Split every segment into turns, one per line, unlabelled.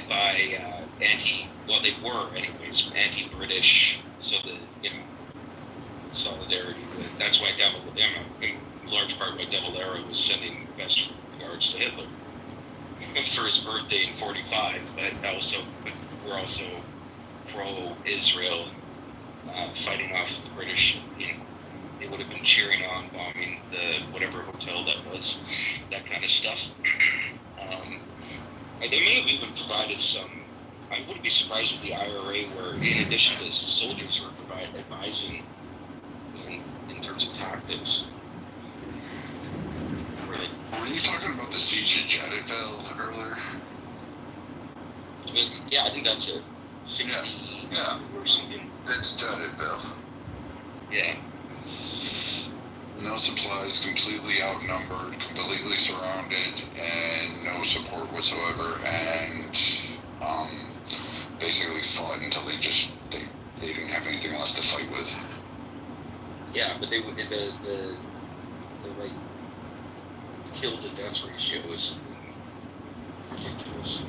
by they were anyways, anti-British, so solidarity with. That's why in large part why Devil Arrow was sending best regards to Hitler for his birthday in '45, but we're also pro-Israel, fighting off the British. They would have been cheering on, bombing the whatever hotel that was, that kind of stuff. They may have even provided some. I wouldn't be surprised if the IRA were, in addition to soldiers, were advising in terms of tactics.
Were you talking about the siege at Jadotville earlier?
Yeah, I think that's it. 60 or something.
It's Jadotville.
Yeah.
No supplies, completely outnumbered, completely surrounded, and no support whatsoever, and basically fought until they didn't have anything left to fight with.
Yeah, but the kill to death ratio is ridiculous.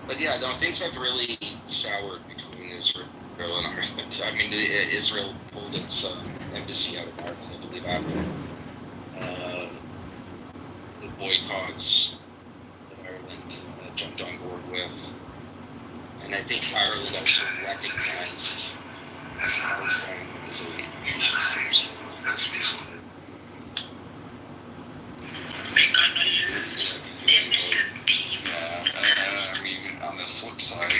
But yeah, no, things have really soured between Israel and Ireland. I mean, Israel pulled its embassy out of Ireland, I believe, after the boycotts that Ireland jumped on board with. And I think Ireland also recognized Palestine as a state.
On the flip side,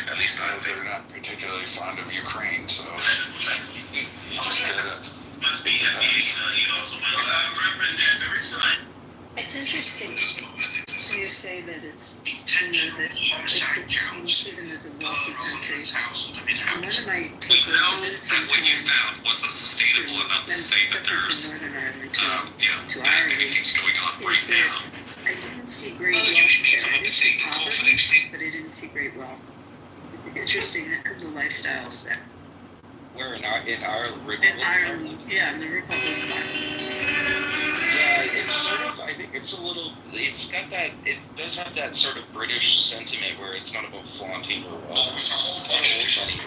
at least they're not particularly fond of Ukraine, so
it's interesting when you say that you see them as a wealthy country. And one of my takeaways
what you found wasn't sustainable enough to say that there's
Northern Ireland to
bad
Ireland
anything's going on right now.
I didn't see great wealth there. I did see poverty, but I didn't see great wealth. Interesting the lifestyles there.
Where in Ireland?
In Ireland, yeah, in the Republic of Ireland.
Yeah, it's sort of. I think it's a little. It's got that. It does have that sort of British sentiment where it's not about flaunting or wealth. It's kind of old money.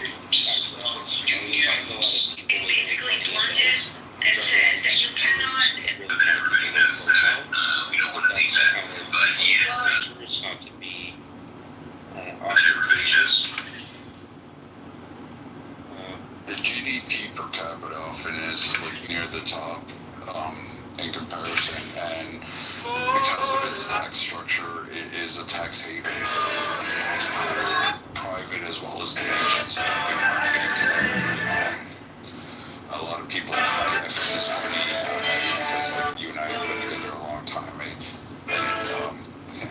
It basically blunted and said that you cannot.
We don't want to leave that, but he is.
It's not to be ostentatious.
the GDP per capita often is near the top in comparison, and because of its tax structure, it is a tax haven for private as well as nations. A lot of people have this money because you and I have been together a long time, and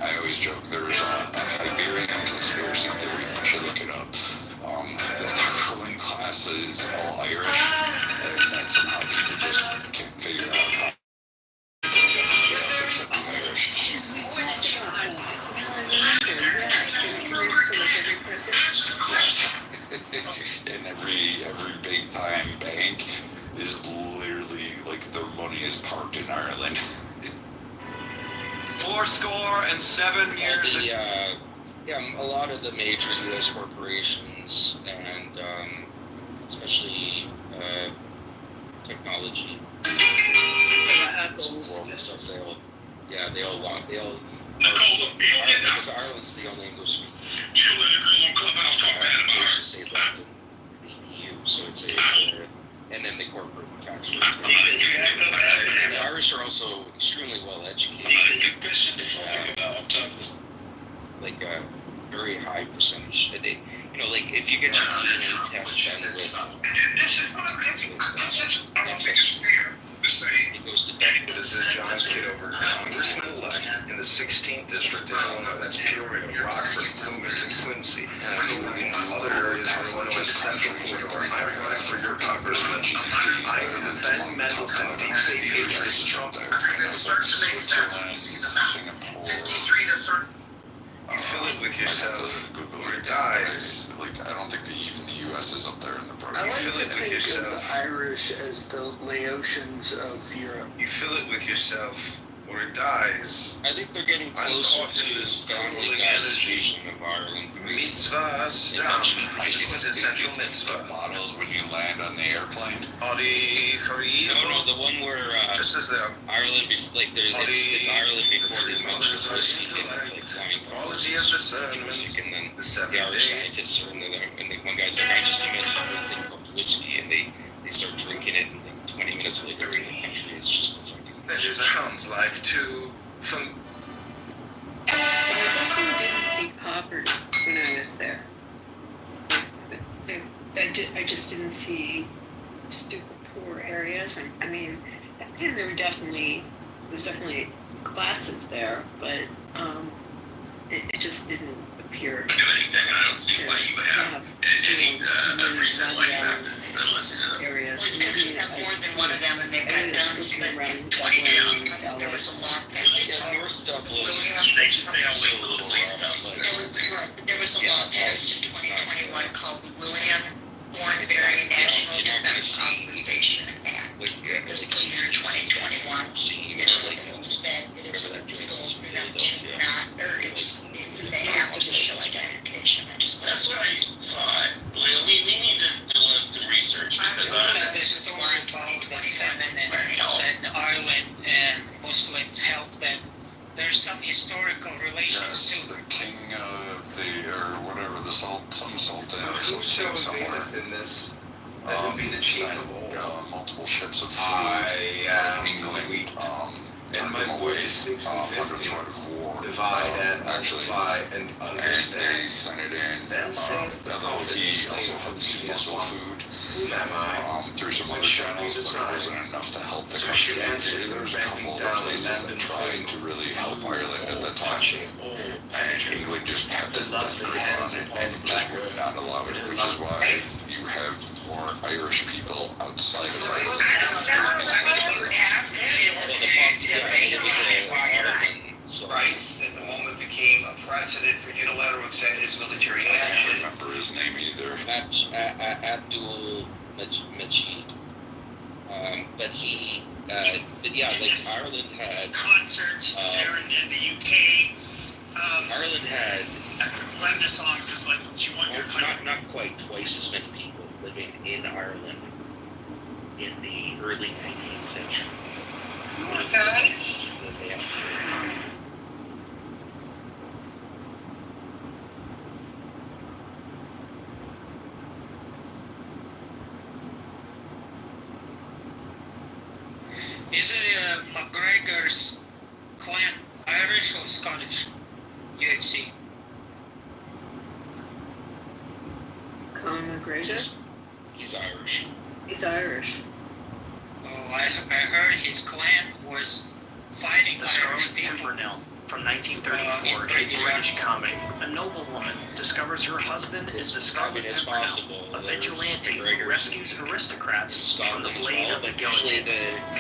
I always joke there's a Iberian conspiracy theory, you should look it up, that the ruling class is all Irish, and that somehow people just can't figure out how to accept the Irish.
Yes, we talked about that. Now I remember, yeah, in the commencement of every president.
And every big time bank is literally like their money is parked in Ireland.
7 years.
A lot of the major U.S. corporations and especially technology,
Apples.
stuff. They all because Ireland's the only English-speaking nation state left in the EU, so it's and then the corporate tax rate. And the Irish are also extremely well educated. Like a very high percentage. They, like if you get your DNA test done it goes to Becky.
This is John Kitover, Congressman-elect in the 16th District in Illinois. That's Peoria, Rockford, Bloomington, Quincy, and other areas of Illinois' central corridor. I run for your Congressman. I am the Ben Mendelsohn Deep State Patriots Trump. You fill it with yourself, or it dies.
Like, I don't think even the U.S. is up there in the program.
I like
fill
to
it with
think
yourself.
of the Irish as the Laotians of Europe.
You fill it with yourself, or it dies.
I think they're getting
I'm
closer
caught in
to
this
family
crumbling energy.
colonization of Ireland.
Mitzvah stam. It's quintessential mitzvah.
Models when you land on the airplane.
Adi Khariv.
No, the one where
Just as the
Ireland, it's Ireland before the invention of whiskey, and it's like flying
quality of discernment,
music, and then
the
the
seventh
Irish
day.
scientists are in there, and the one guy's like, I just invented a thing called whiskey, and they start drinking it, and like 20 minutes later in the country, it's just a fucking...
That is a hound's life too. From
I didn't see poverty when I was there. I just didn't see stupid poor areas. I mean, there were definitely classes there, but it just didn't appear
Do anything, and I don't see why you would have any reason why you have to listen to them.
areas.
Because you have more than one of them and they've got guns, but in 20 down, there was a law passed.
Yeah, North Dublin.
They just say, I'll wait till the police comes.
There was a law passed in 2021 called the William Thornberry National Defense Authorization Act. Fiscal year 2021. It is legal they have to show identification.
That's what I thought. We need to do some research because
This story about the famine in Ireland and Muslims help them. There's some historical relations
Yes,
too.
the king of or whatever, some sultan or
who
something
shows
somewhere.
in this? That would be the chief
sent,
of all.
multiple ships of food.
I am
England
weak.
turned
my
them
boy
away
is 6 and
under
50.
threat of war.
Divide and
actually,
multiply and
and
understand.
they sent it in.
Then saith the
Although
prophet
he also
Isaiah,
helped to muscle food
Who am I?
through some other channels, but it wasn't enough to help the
So
country.
she answers
There was a
bending
couple
down
of places
and
that tried to really help Ireland at that time.
touching all
And England just kept it
loves the
grip on
hands
it
and
and
all the
just
back
would not allow it, which is why you have more Irish people outside of Ireland.
Rights that the moment became a precedent for unilateral executive military
I can't
action.
remember his name either.
Abdul Majid. But yeah, like Ireland had,
Concerts there in the UK.
Ireland had,
One of the songs was like, "Do you want your country?"
not quite twice as many people living in Ireland in the early 19th century. Than they have today.
Is McGregor's clan Irish or Scottish? UFC.
Conor McGregor,
He's Irish.
he's Irish.
Oh, I heard his clan was fighting
The
Irish
Scarlet
people.
Pimpernel from 1934, a British comedy. A noblewoman discovers her husband is the Scarlet
As
Pimpernel,
possible,
a vigilante who
McGregor's
rescues aristocrats from the blade of the guillotine.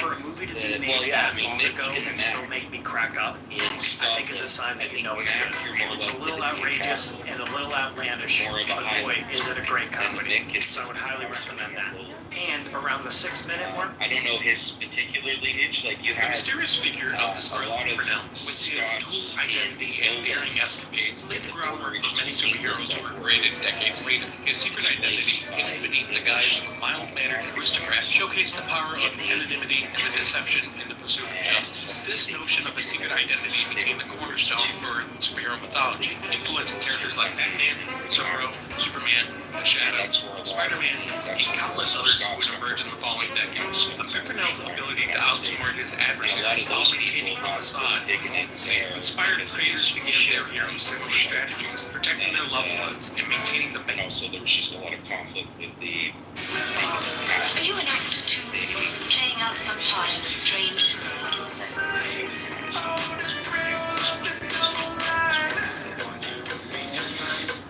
For a movie to be made that long ago and still make me crack up, I think is a sign that you know it's good. It's a little outrageous and a little outlandish, but boy, is it a great comedy. So I would highly recommend that. And around the 6-minute mark,
I don't know his particular lineage. Like you
The
had
mysterious figure of the
a
Scarlet
lot of
Pimpernel, with his
Scots
dual identity and daring escapades, laid the groundwork for many superheroes who were created decades later. His secret identity, hidden beneath the guise of a mild-mannered aristocrat, showcased the power of anonymity and the deception in the pursuit of justice. This notion of a secret identity became the cornerstone for superhero mythology, influencing characters like Batman, Zorro, Superman, The Shadow, Spider-Man, and countless others who would emerge in the following decades. The Pimpernel's ability to outsmart his adversaries while maintaining the facade of normalcy inspired creators to give their heroes similar strategies, protecting their loved ones and maintaining the
and also there was just a lot of conflict with the
Are you an actor too? Playing out some part in a strange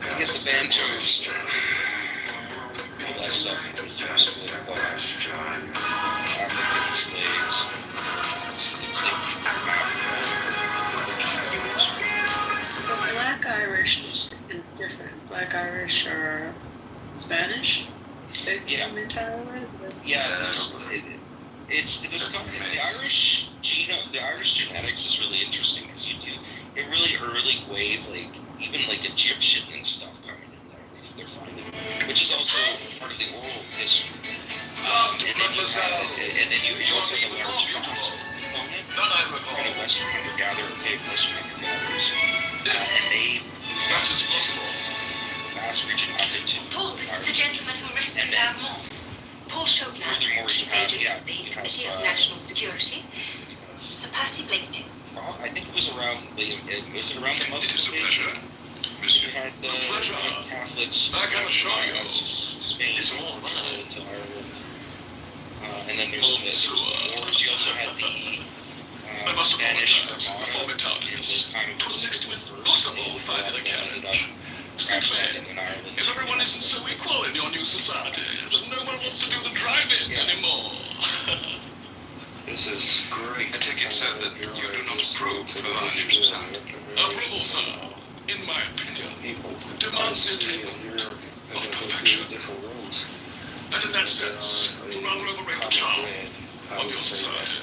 I guess the Bantos, all that stuff was used with African slaves,
But Black Irish is different. Black Irish are Spanish. They
Yeah.
come into Ireland.
it's the Irish the Irish genetics early wave, like even like Egyptian and stuff coming in there. They're finding, which is also part of the oral history. And then you also have a large component kind of Western hunter-gatherer, Western hunter-gatherers, and they moved to the vast region up into
Paul, this is the gentleman who rescued our mom. Paul Chopin, Chief Agent of the Committee of National Security. Sir Percy Blakeney.
Well, I think it was around the Muslim.
It is a pleasure.
You had the Catholics.
I can assure you,
Spain
it's all right.
to Ireland. And then there's the wars. You also had the
I must
Spanish
apologize for
Armada.
my tardiness. It was next to impossible finding a carriage. Simply, if everyone isn't so equal in your new society, then no one wants to do the driving anymore.
This is great.
I take it, sir, that you do not approve of our new society. Approval, sir, in my opinion, demands the attainment of perfection. And in that sense, you rather overrate the charm of your society.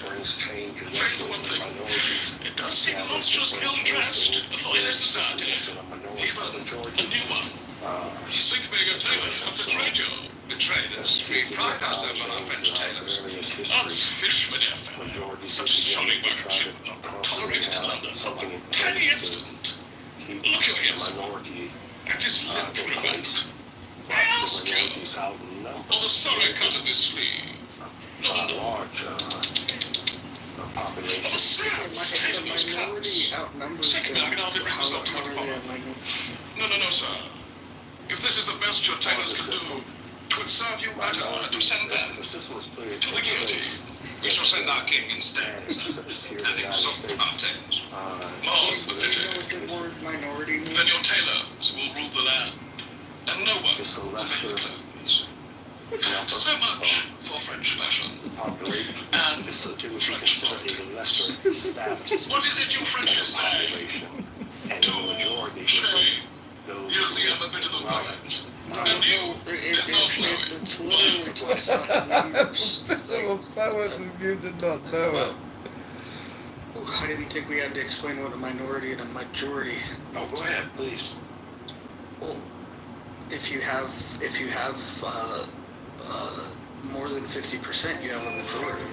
Faith for one thing, it does seem monstrous ill-dressed for any society, even a new one. Sick-maker tailors have betrayed you. Betrayed us. We pride ourselves on our French tailors. Us fish with their family. Such sorry workmanship not tolerated in London for one tiny instant. Look here, sir. At this limp river. I ask you, will the sorry cut of this sleeve? No, no. The stats tailor those cuts. Second, I can hardly bring myself to look upon them. No, sir. If this is the best your tailors can do, 'twould serve you right in order to send them to the guillotine. We shall send our king instead, and exalt our tails. More's the pity. Then your tailors will rule the land, and no one will make the clothes. So much for French fashion. And French politics. What is it you Frenchies say? Touche. You see, I'm a bit of a poet. And you did not know it.
It's literally just about the numbers.
You did not know it.
I didn't think we had to explain what a minority and a majority.
Oh, go ahead, please.
Well, if you have more than 50%, you have a majority.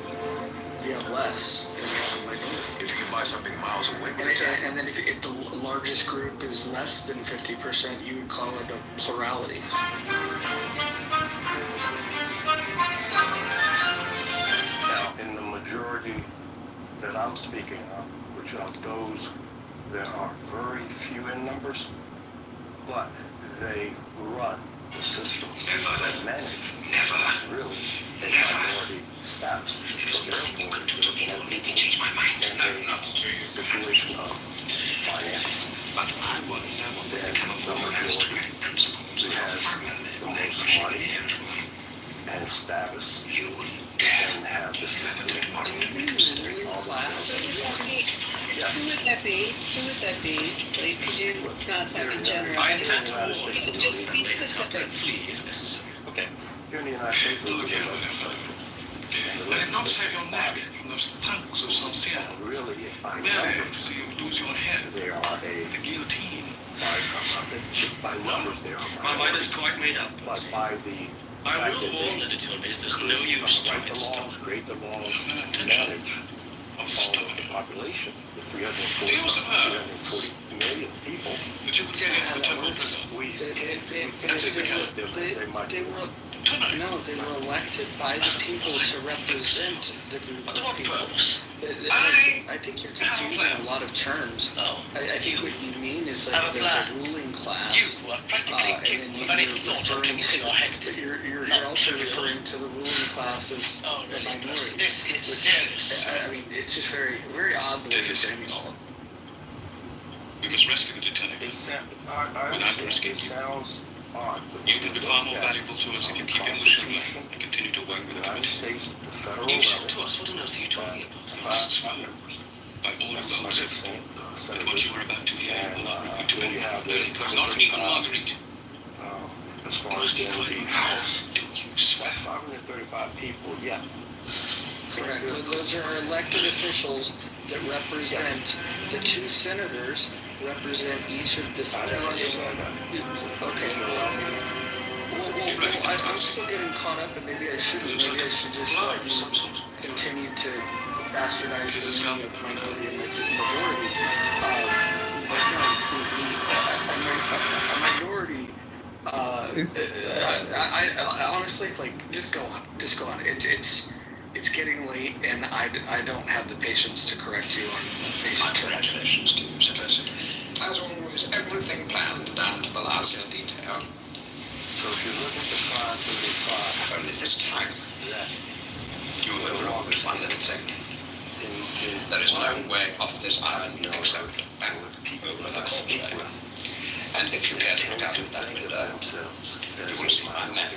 If you have less, then you have a minority.
If you can buy something miles away with it.
And then if the largest group is less than 50%, you would call it a plurality.
Now, in the majority that I'm speaking of, which are those that are very few in numbers, but they run the systems that manage really a minority status. So therefore, if you're looking at people in a situation of finance, then the majority who has the most money and status and have the system in place.
Who would that be? Like, could you not sound in general? Just be specific.
Okay, here in the United States, we look at legislatures.
I have not saved your neck from those thugs of Saint-Cyr.
Really, by
Merely
numbers,
so you lose your head.
they are
The guillotine.
by numbers, they are
My mind is quite made up.
But by the
I
fact
will
that
warn
they
the detainees there's no use
write the
trying to stop.
laws, create the laws,
No intention
manage
of
all of the
stopping.
population, the
Do you also have
340 million people.
that you would get into the temple prison
We
That's
can't
the
deal with them as they might
They
do.
were
tonight?
no, they were elected by the people to represent the group
Under
of
what
people.
purpose?
I think you're confusing a lot of terms.
Oh,
I think what you mean is
Have
like
a
there's a
plan.
ruling class.
You are practically
And then
capable of any
you're
thought of
referring
getting
to,
your head.
but you're
Not
also
trivial.
referring to the ruling class as
Oh,
the
really?
minority.
This is
Which,
serious.
I mean, it's just very, very odd the way you're framing all of it.
We must rescue the detainee.
I understand,
risking
it
you.
sounds odd, but
You
when
can be
look
far more
at
valuable to us if you keep your mission and continue to work
the
with the
United
committee.
States, the federal
You said to
level,
us, what on earth are you talking about?
five members.
By all of
That's
those,
100%,
and what
senators.
you are about to hear
And,
will not repeat to
then you
anyone,
have the
learning to not even Marguerite.
As far as the energy house,
Do you swear?
that's 535 people, yeah.
Correct. Those are elected officials that represent, the 2 senators represent each of the. Okay, I'm still getting caught up, and maybe I shouldn't. Maybe I should just let you continue to bastardize the meaning of minority and majority. But no, a minority. I honestly, like, just go on. It's getting late, and I don't have the patience to correct you on basic terms.
Congratulations to you, Sir Percy. As always, everything planned down to the last detail.
So if you look at the 535,
Only this time, you will wrong with one little thing. There is no way off this island except back over the causeway. And if you care to look out of that window, you will see my own man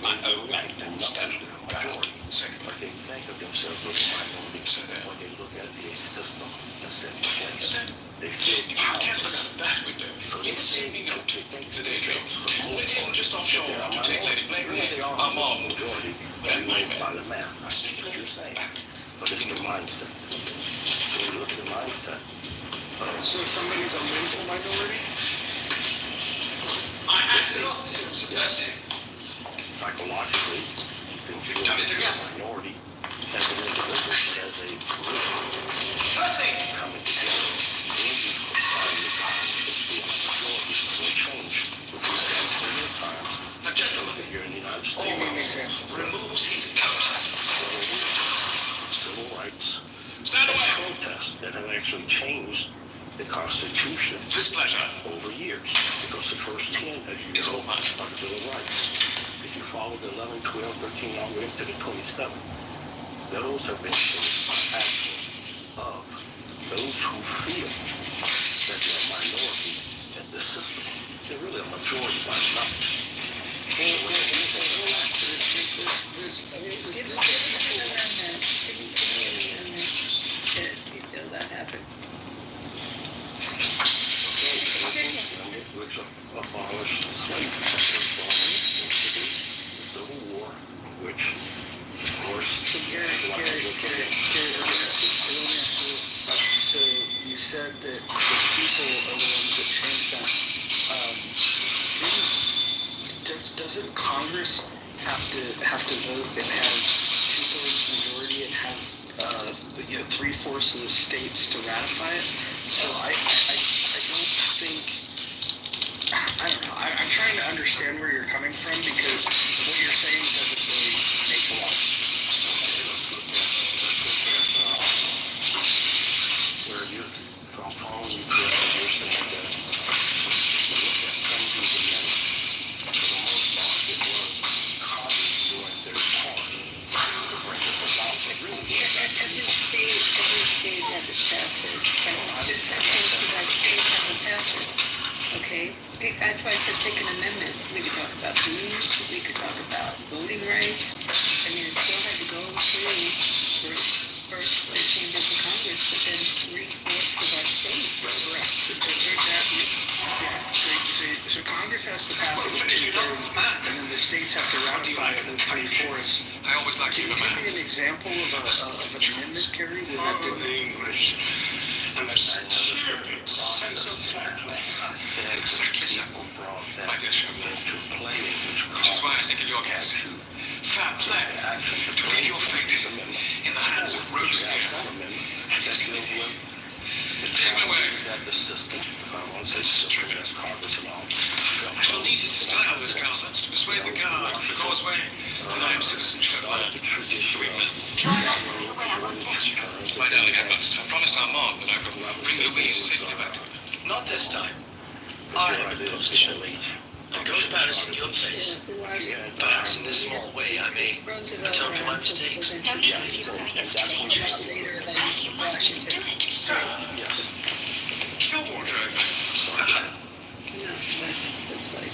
standing guard.
But they think of themselves as a minority when they look at the system that's in place. They feel powerless. So they think of themselves
just offshore to take Lady Blakeney. I'm on
majority by the man. I see what you're saying. But it's the mindset. So when you look at the mindset.
So somebody's a mental minority?
I had to not do
Yes. Psychologically, you can feel that you're a minority as an individual, as a group coming together. Then you find the majority will change, which is done many times.
A gentleman
Here in the United States.
removes his coat.
Civil rights.
Stand away.
Protests that have actually changed the Constitution over years, because the first 10, as you know, are the Bill of Rights. If you follow the 11, 12, 13, all the way to the 27th, those have been changed by actions of those who feel that they're a minority in the system. They're really a majority by numbers. Which abolished slavery, the Civil War, which, of course,
So you said that the people are the ones that changed that. Doesn't Congress have to vote and have 2/3 majority and have 3/4 of the states to ratify it? So I don't think. I don't know. I'm trying to understand where you're coming from, because what you're saying doesn't really make a lot of sense.
Where if I'm following you correctly, you're saying that you look at some of these amendments, for the most part, it was Congress doing their part to bring this about. But really,
Every state had to pass it. Just that states have to pass it. Okay? That's why I said pick an amendment. We could talk about dues, we could talk about voting rights. I mean, it still had to go through first the chambers of Congress, but then 3/4 of our states.
Correct. So Congress has to pass it with 2/3, and then the states have to ratify it with 3/4.
I always like
Can you give me an example of an amendment, Kerry, where that didn't?
English. And there's such a sense of fair play.
I said
Exactly so.
people brought that
My dear Sherman.
into play, which
Which is why I think in your case,
to
fair play
the action to
to
bring
leave your
some of these
fate
amendments.
in the hands of
You have some
Robespierre
amendments
and
that
his
deal
image.
with the
Take my
challenges
way.
that the system, if I want to say system, that's Congress and all,
I shall need his style as garment to persuade the guard of the causeway that I am citizenship
started the tradition of
My darling headmaster, I promised Armand that I would bring Louise safely back.
Not this time.
I am in position.
It goes Paris in your place. Perhaps in this small way I may atone for my mistakes.
No need for you going into dangerous. As you must do it.
Yes.
Your wardrobe.
No, that's like.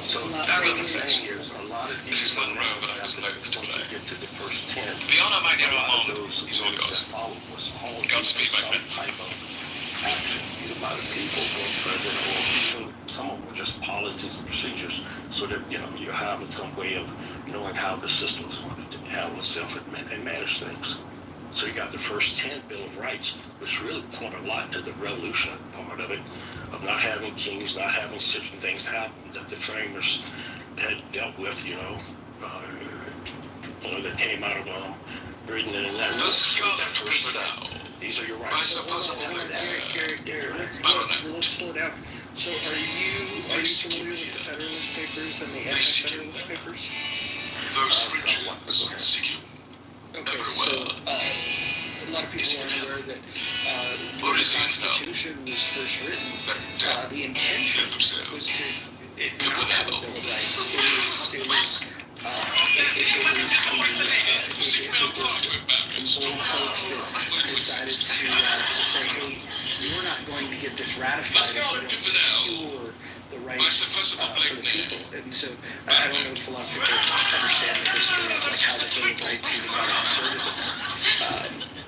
So
Not
what
taking
I'm
it.
saying is a lot of
Mrs.
these
Monroe, but I was loath to
once
play.
you get to the first 10,
Beyond our my dear
a lot of
Armand,
those
he's all
things
yours.
that followed was all
Godspeed, my
some
friend.
type of action, either by the people or president, or even some of them were just policies and procedures, so that you have some way of knowing how the system is going to handle itself and manage things. So you got the first 10 Bill of Rights, which really point a lot to the revolutionary part of it, of not having kings, not having certain things happen that the framers had dealt with, that came out of Britain and that.
Does your first now?
These are your
I
rights.
suppose
Gary, let's slow down. So are you familiar with the Federalist Papers and the Anti-Federalist Papers?
those creatures seek you
Okay,
everywhere.
so a lot of people aren't aware that when the Constitution was first written, the intention was to not have a Bill of Rights. It was some old folks that decided to say, hey, we're not going to get this ratified if we don't secure the rights for the people. And so I don't know if a lot of people understand the history of like how the Bill of Rights even got inserted.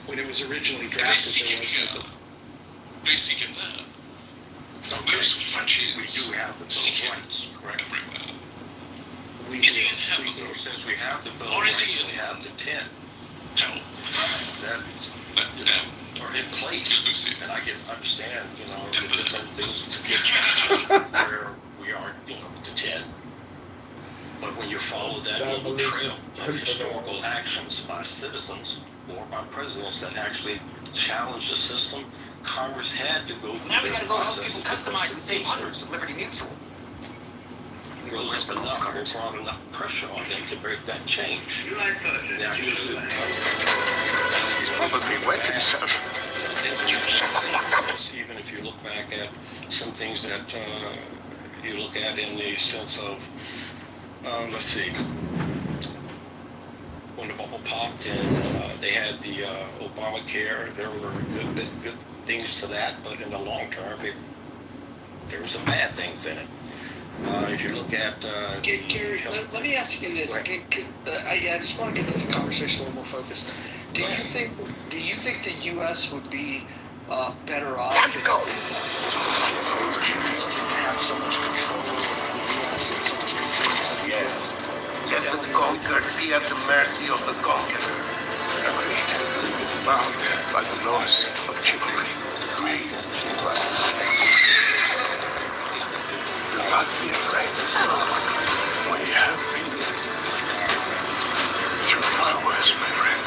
When it was originally drafted, there was no bill.
They seek him there.
Okay, we do have the Bill of Rights, correct?
Everywhere.
We
Is he
do.
in heaven?
Since we have the Bill of
Or is
Rights,
he
we have the 10
Hell.
that are in place. And I can understand, the different things to get where we are, with the 10. But when you follow that little trail of historical actions by citizens or by presidents that actually challenge the system, Congress had to go through
Now we
that
gotta go help
process.
people customize and save hundreds with Liberty Mutual.
Rose up enough, or brought enough pressure on them to break that change. Now here's the
Probably wet himself.
Even if you look back at some things that you look at in the sense of, let's see, when the bubble popped and they had the Obamacare, there were good things to that, but in the long term, there were some bad things in it. If you look at
Gary, let me ask you this. I just want to get this conversation a little more focused. Do you think the U.S. would be better off if Jews didn't have so much control over the U.S. and so much influence on the U.S.?
Let the conquered be at the mercy of the conqueror. Agreed. Bound by the laws of chivalry. 3 plus 6. Do not be afraid. We have been through far worse, my friend.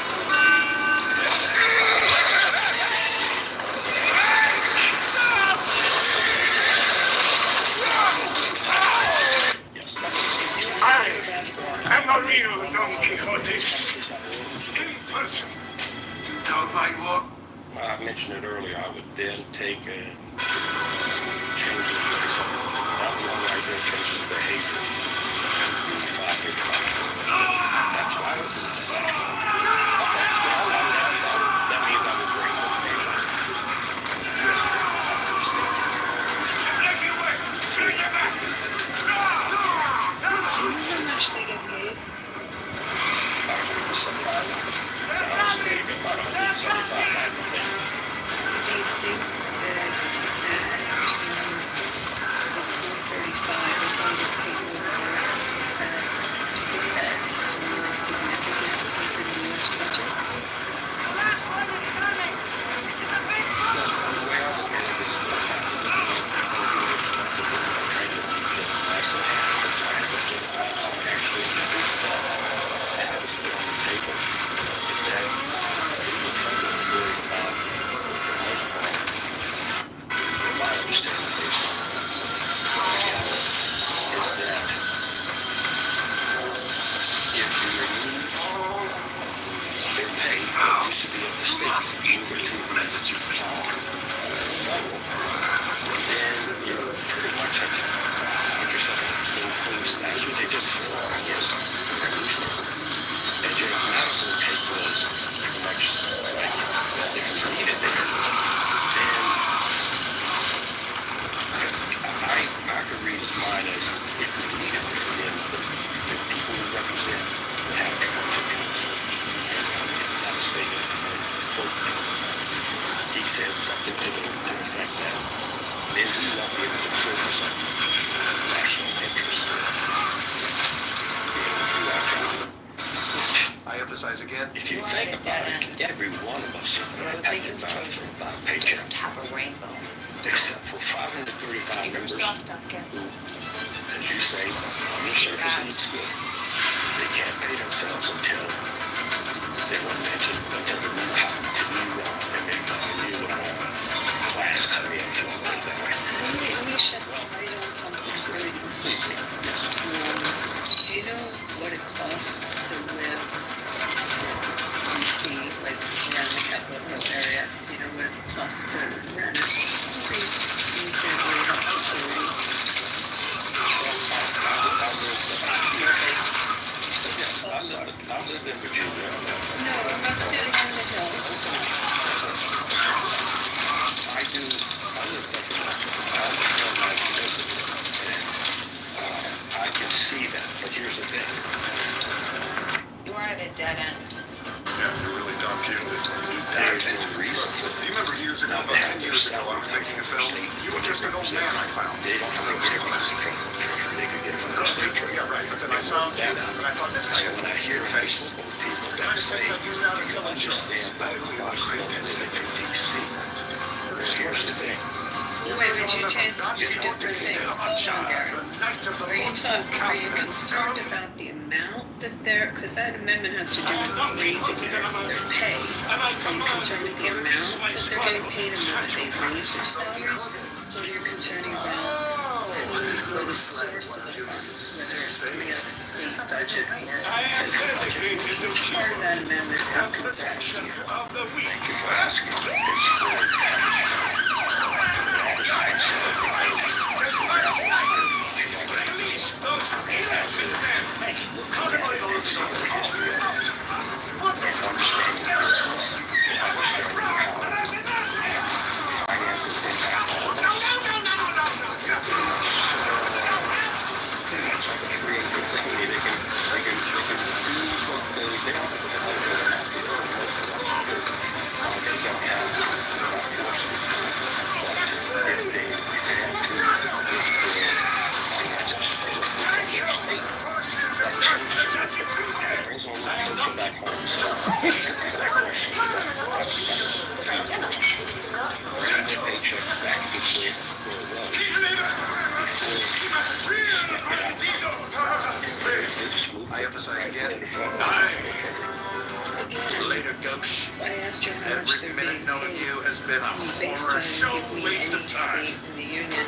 I'm not real Don Quixote. In person. You doubt my walk?
I mentioned it earlier, I would then take and change the place. That one right there changes the behavior. 535. That's what I would do today. That means I would bring the U.S. up to the state.
Do you know how much they get paid? Do you think that in terms of 435, if they get paid more, is that, do you think that is really significant
emphasize again.
If you think about it, every one of us
Road that you've chosen doesn't have a rainbow.
except for 535
Be
members
yourself, Duncan.
who, as you say, on the surface it looks good. They can't pay themselves until they were mentioned, until they move out to new class coming in, if you want to put it that way.
Let me shed light on something really quickly. Do you know what it costs to live in DC, like around the Capitol Hill area? You know what it costs to rent a pretty decent rate of security?
I lived in Virginia.
No, I'm not sitting on the hill.
I lived up in my I can see that, but here's the thing.
You are at a dead end.
Yeah, you're really dumb, kid.
There's no reason for
Do you remember years ago, about 10 years ago, I was making a film? You were just an old man I found.
They don't have to get it from they could get it from the state.
Yeah, right, but then I found you, and I thought this guy has
When I
a
hear
your face.
people
It's the kind of face I've used now to sell insurance.
I really want to create that city in DC. Here's the thing.
Wait, but you changed two different things. Hold on, Gary. Are you concerned about the amount that they're, because that amendment has to do with raising their pay. Are you concerned with the amount that they're getting paid and whether they've raised their salaries? Or are you concerned about the source of the funds, whether it's coming out of the state budget or federal budget? Which part of that amendment is concerned to you?
Thank you for asking. It's really
I emphasize again. Later, ghost.
I asked her how much
Every
they're
minute
being
knowing
paid.
you has been a
Based
horror
on
show
if we
waste of time.
in the union,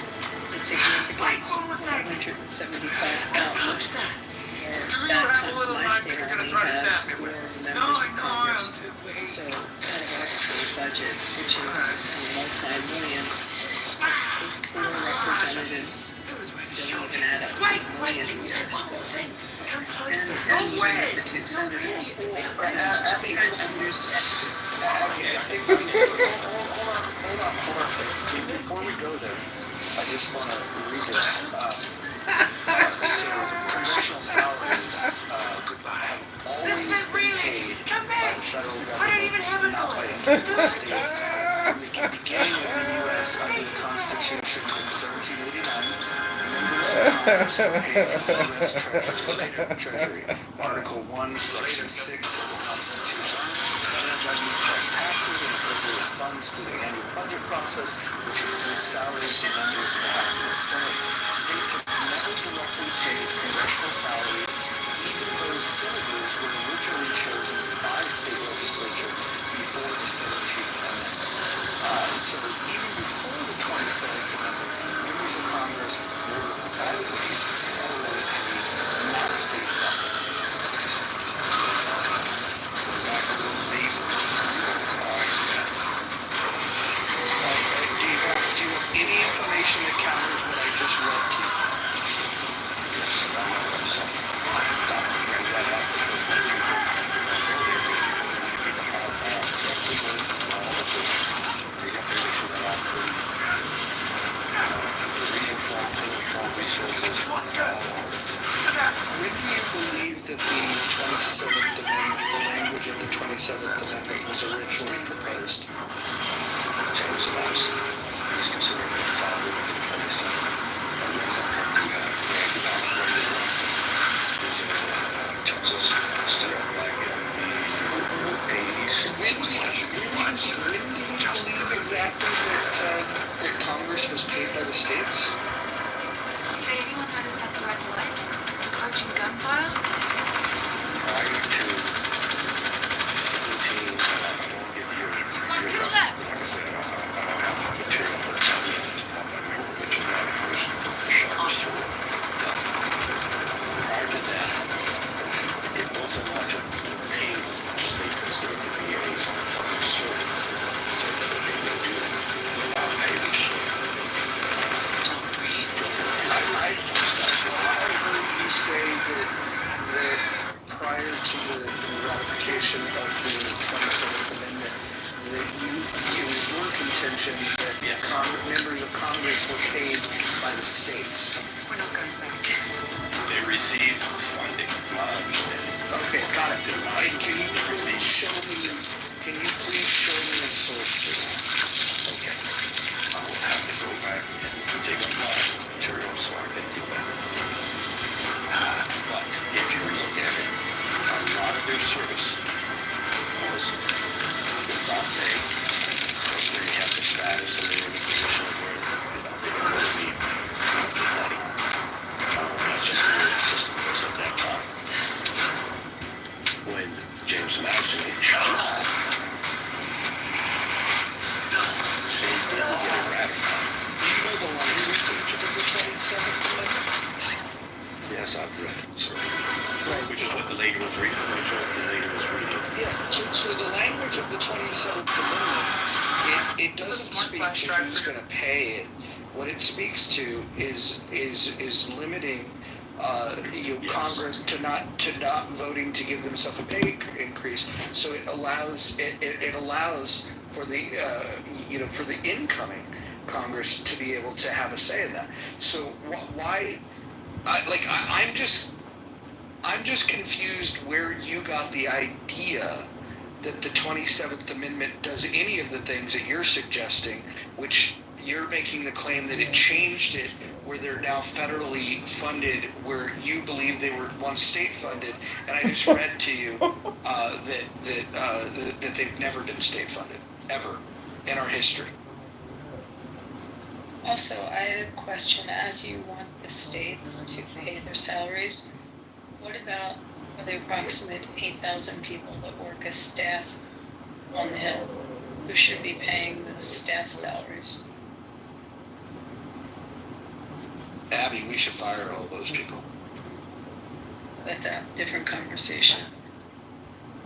it's significantly $175,000.
Do you have a little knife that you're going to try to stab me with?
No, I know I'm too late. So, out of our state budget, which is multi-millions, with 4 representatives, don't even add up to $1 million a year. So, and you have the 2 senators. I think I understand.
Hold on a second. Before we go there, I just want to read this. So congressional salaries have always been paid by the federal government, not by individual states. From the beginning of the U.S. under the Constitution in 1789, members of Congress were paid through the U.S. Treasury. Article 1, Section 6 of the Constitution. The federal government collects taxes and appropriates funds through the annual budget process, which includes salaries for members of the House and the Senate. States have never directly paid congressional salaries, even though senators were originally chosen by the state legislature before the 17th Amendment. So even before the 27th Amendment, members of Congress were always federally paid, not state funded. Do you have any information that counters what I just read to you? Congress was paid by the states?
Say anyone notice that red light approaching gunfire?
Prior to 17, I won't get the years. You've got two left. Like I said, I don't have my material for the which is not a person for the sharpest tool. Prior to that, it wasn't much of paid as much as they considered to be a public service that they would do without pay the shit.
I heard you say that prior to the ratification of the 27th Amendment, that it was your contention that members of Congress were paid by the states.
We're not going back.
They received funding, my understanding.
Okay, got it. And can you please show me the source to that?
Okay. I will have to go back and take up my material so I can do that. But if you look at it, a lot of their service was without pay. Because they have the status and they're in a position where they don't want to be money. That's just the way the system was at that time. When James Madison introduced it, they didn't get it ratified.
Do you know the language of the 27th Amendment?
Yes, I've read it, sir. Which is what the lady was reading.
Yeah, so the language of the 27th Amendment, it doesn't speak to who's going to pay it. What it speaks to is limiting Congress to not voting to give themselves a pay increase. So it allows for the for the incoming Congress to be able to have a say in that. So why? I'm just confused where you got the idea that the 27th Amendment does any of the things that you're suggesting, which you're making the claim that it changed it where they're now federally funded, where you believe they were once state funded, and I just read to you that they've never been state funded, ever, in our history.
Also, I had a question. As you want the states to pay their salaries, what about for the approximate 8,000 people that work as staff on the Hill, who should be paying the staff salaries?
Abby, we should fire all those people.
That's a different conversation.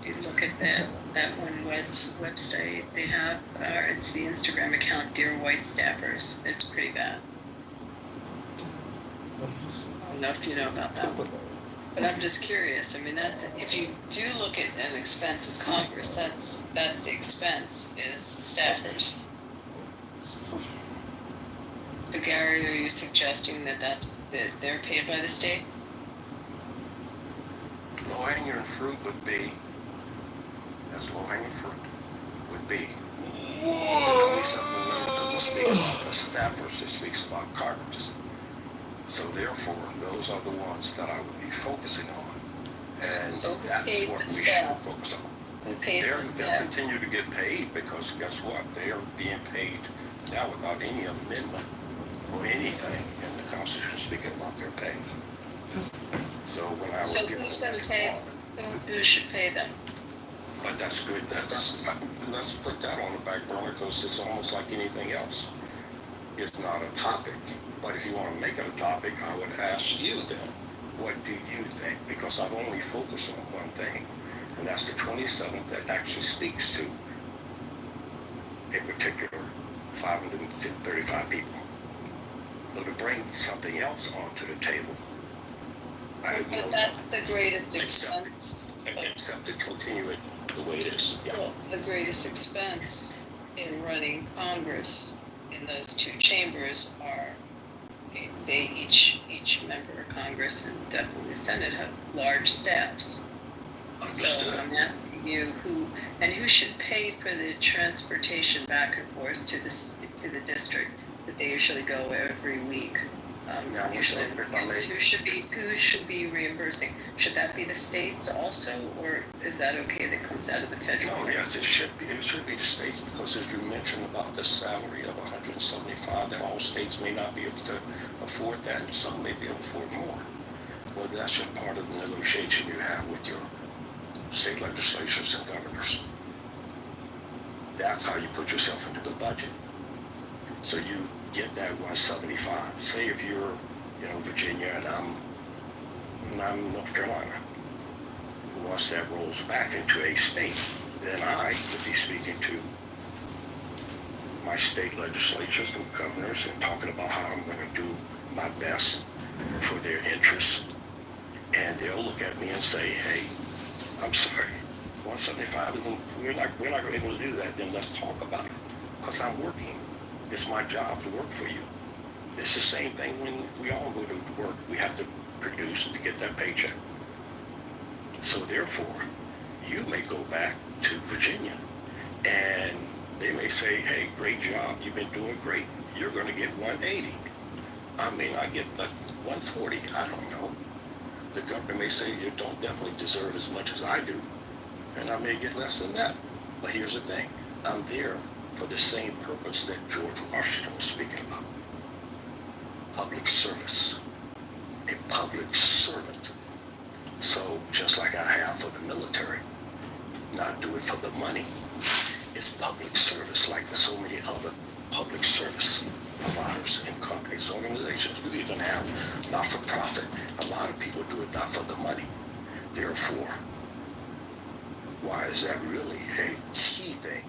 You look at that one website they have, it's the Instagram account, Dear White Staffers. It's pretty bad. I don't know if you know about that one. But I'm just curious. I mean, that if you do look at an expense of Congress, that's the expense, is the staffers. So Gary, are you suggesting that they're paid by the state?
Low-hanging fruit would be, as low-hanging fruit would be, the 27th Amendment doesn't speak about the staffers, it speaks about Congress. So therefore, those are the ones that I would be focusing on. And that's what we should focus on. They'll continue to get paid because guess what? They are being paid now without any amendment or anything in the Constitution speaking about their pay. So when I
So who's going to pay? Who should pay them?
But that's good. Let's put that on the back burner because it's almost like anything else. It's not a topic. But if you want to make it a topic, I would ask you then, what do you think? Because I've only focused on one thing, and that's the 27th that actually speaks to a particular 535 people. So to bring something else onto the table,
But that's the greatest expense.
Except to continue it the way it is. Yeah.
Well, the greatest expense in running Congress in those two chambers are they each member of Congress and definitely the Senate have large staffs.
Understood.
So I'm asking you who should pay for the transportation back and forth to the district that they usually go every week.
Now,
usually
if I may-
who should be reimbursing? Should that be the states also, or is that okay that comes out of the federal?
No, yes, it should be. It should be the states, because as you mentioned about the salary of 175, that all states may not be able to afford that, and some may be able to afford more. Well, that's just part of the negotiation you have with your state legislatures and governors. That's how you put yourself into the budget. So you get that 175. Say if you're, Virginia, and I'm North Carolina. Once that rolls back into a state, then I would be speaking to my state legislatures and governors and talking about how I'm going to do my best for their interests. And they'll look at me and say, hey, I'm sorry, 175 isn't, we're not able to do that. Then let's talk about it, because I'm working. It's my job to work for you. It's the same thing when we all go to work. We have to produce to get that paycheck. So therefore, you may go back to Virginia and they may say, hey, great job. You've been doing great. You're going to get 180. I may not get like 140. I don't know. The governor may say you don't definitely deserve as much as I do, and I may get less than that. But here's the thing. I'm there for the same purpose that George Washington was speaking about. Public service. A public servant. So just like I have for the military, not do it for the money. It's public service, like there's so many other public service providers and companies, organizations. You even have not-for-profit. A lot of people do it not for the money. Therefore, why is that really a key thing?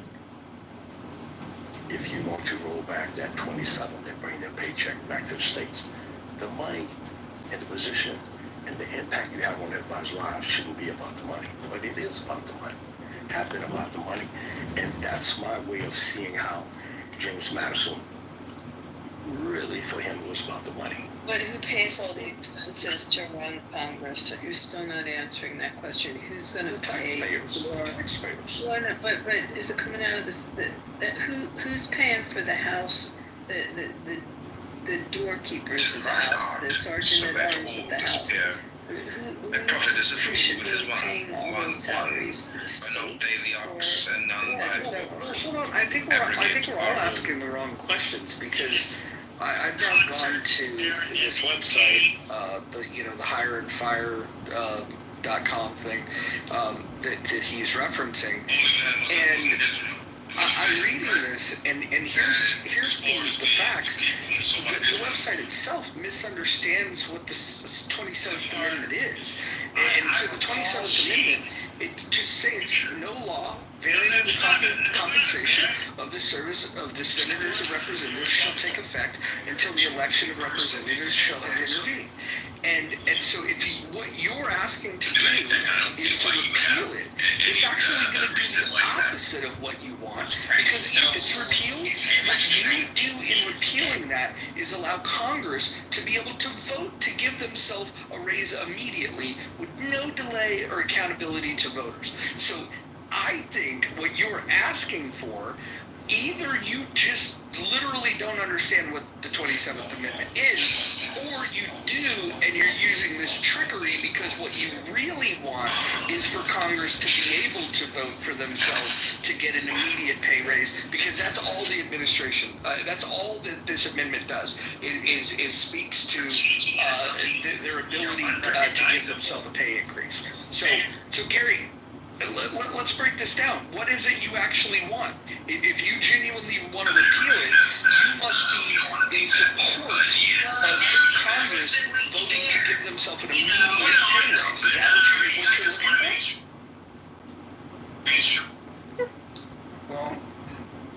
If you want to roll back that 27th and bring their paycheck back to the states, the money and the position and the impact you have on everybody's lives shouldn't be about the money, but it is about the money. Have been about the money, and that's my way of seeing how James Madison really, for him, was about the money.
But who pays all the expenses to run Congress? So you're still not answering that question. Who's going to pay for?
Taxpayers.
Well, no, but is it coming out of this? Who's paying for the House? The doorkeepers of the House, the sergeant at arms of the House. Who should be paying all those salaries? The states or
Hold on, I think we're all asking the wrong questions, because I've now gone to this website, the hire and fire .com thing that he's referencing, and I'm reading this, and here's the facts. The website itself misunderstands what the 27th Amendment is, and so the 27th Amendment, it just says no law varying the compensation of the service of the senators and representatives shall take effect until the election of representatives shall have intervened. And so what you're asking to do is to repeal it, it's actually going to do the opposite of what you want, because if it's repealed, what you do in repealing that is allow Congress to be able to vote to give themselves a raise immediately with no delay or accountability to voters. So I think what you're asking for, either you just literally don't understand what the 27th Amendment is, or you do and you're using this trickery because what you really want is for Congress to be able to vote for themselves to get an immediate pay raise, because that's all the administration, that's all that this amendment does, is speaks to their ability to give themselves a pay increase. So Gary, let's break this down. What is it you actually want? If you genuinely want to repeal it, you must be in support of Congress voting to give themselves an immediate pay raise. Is that what you're looking for?
Well,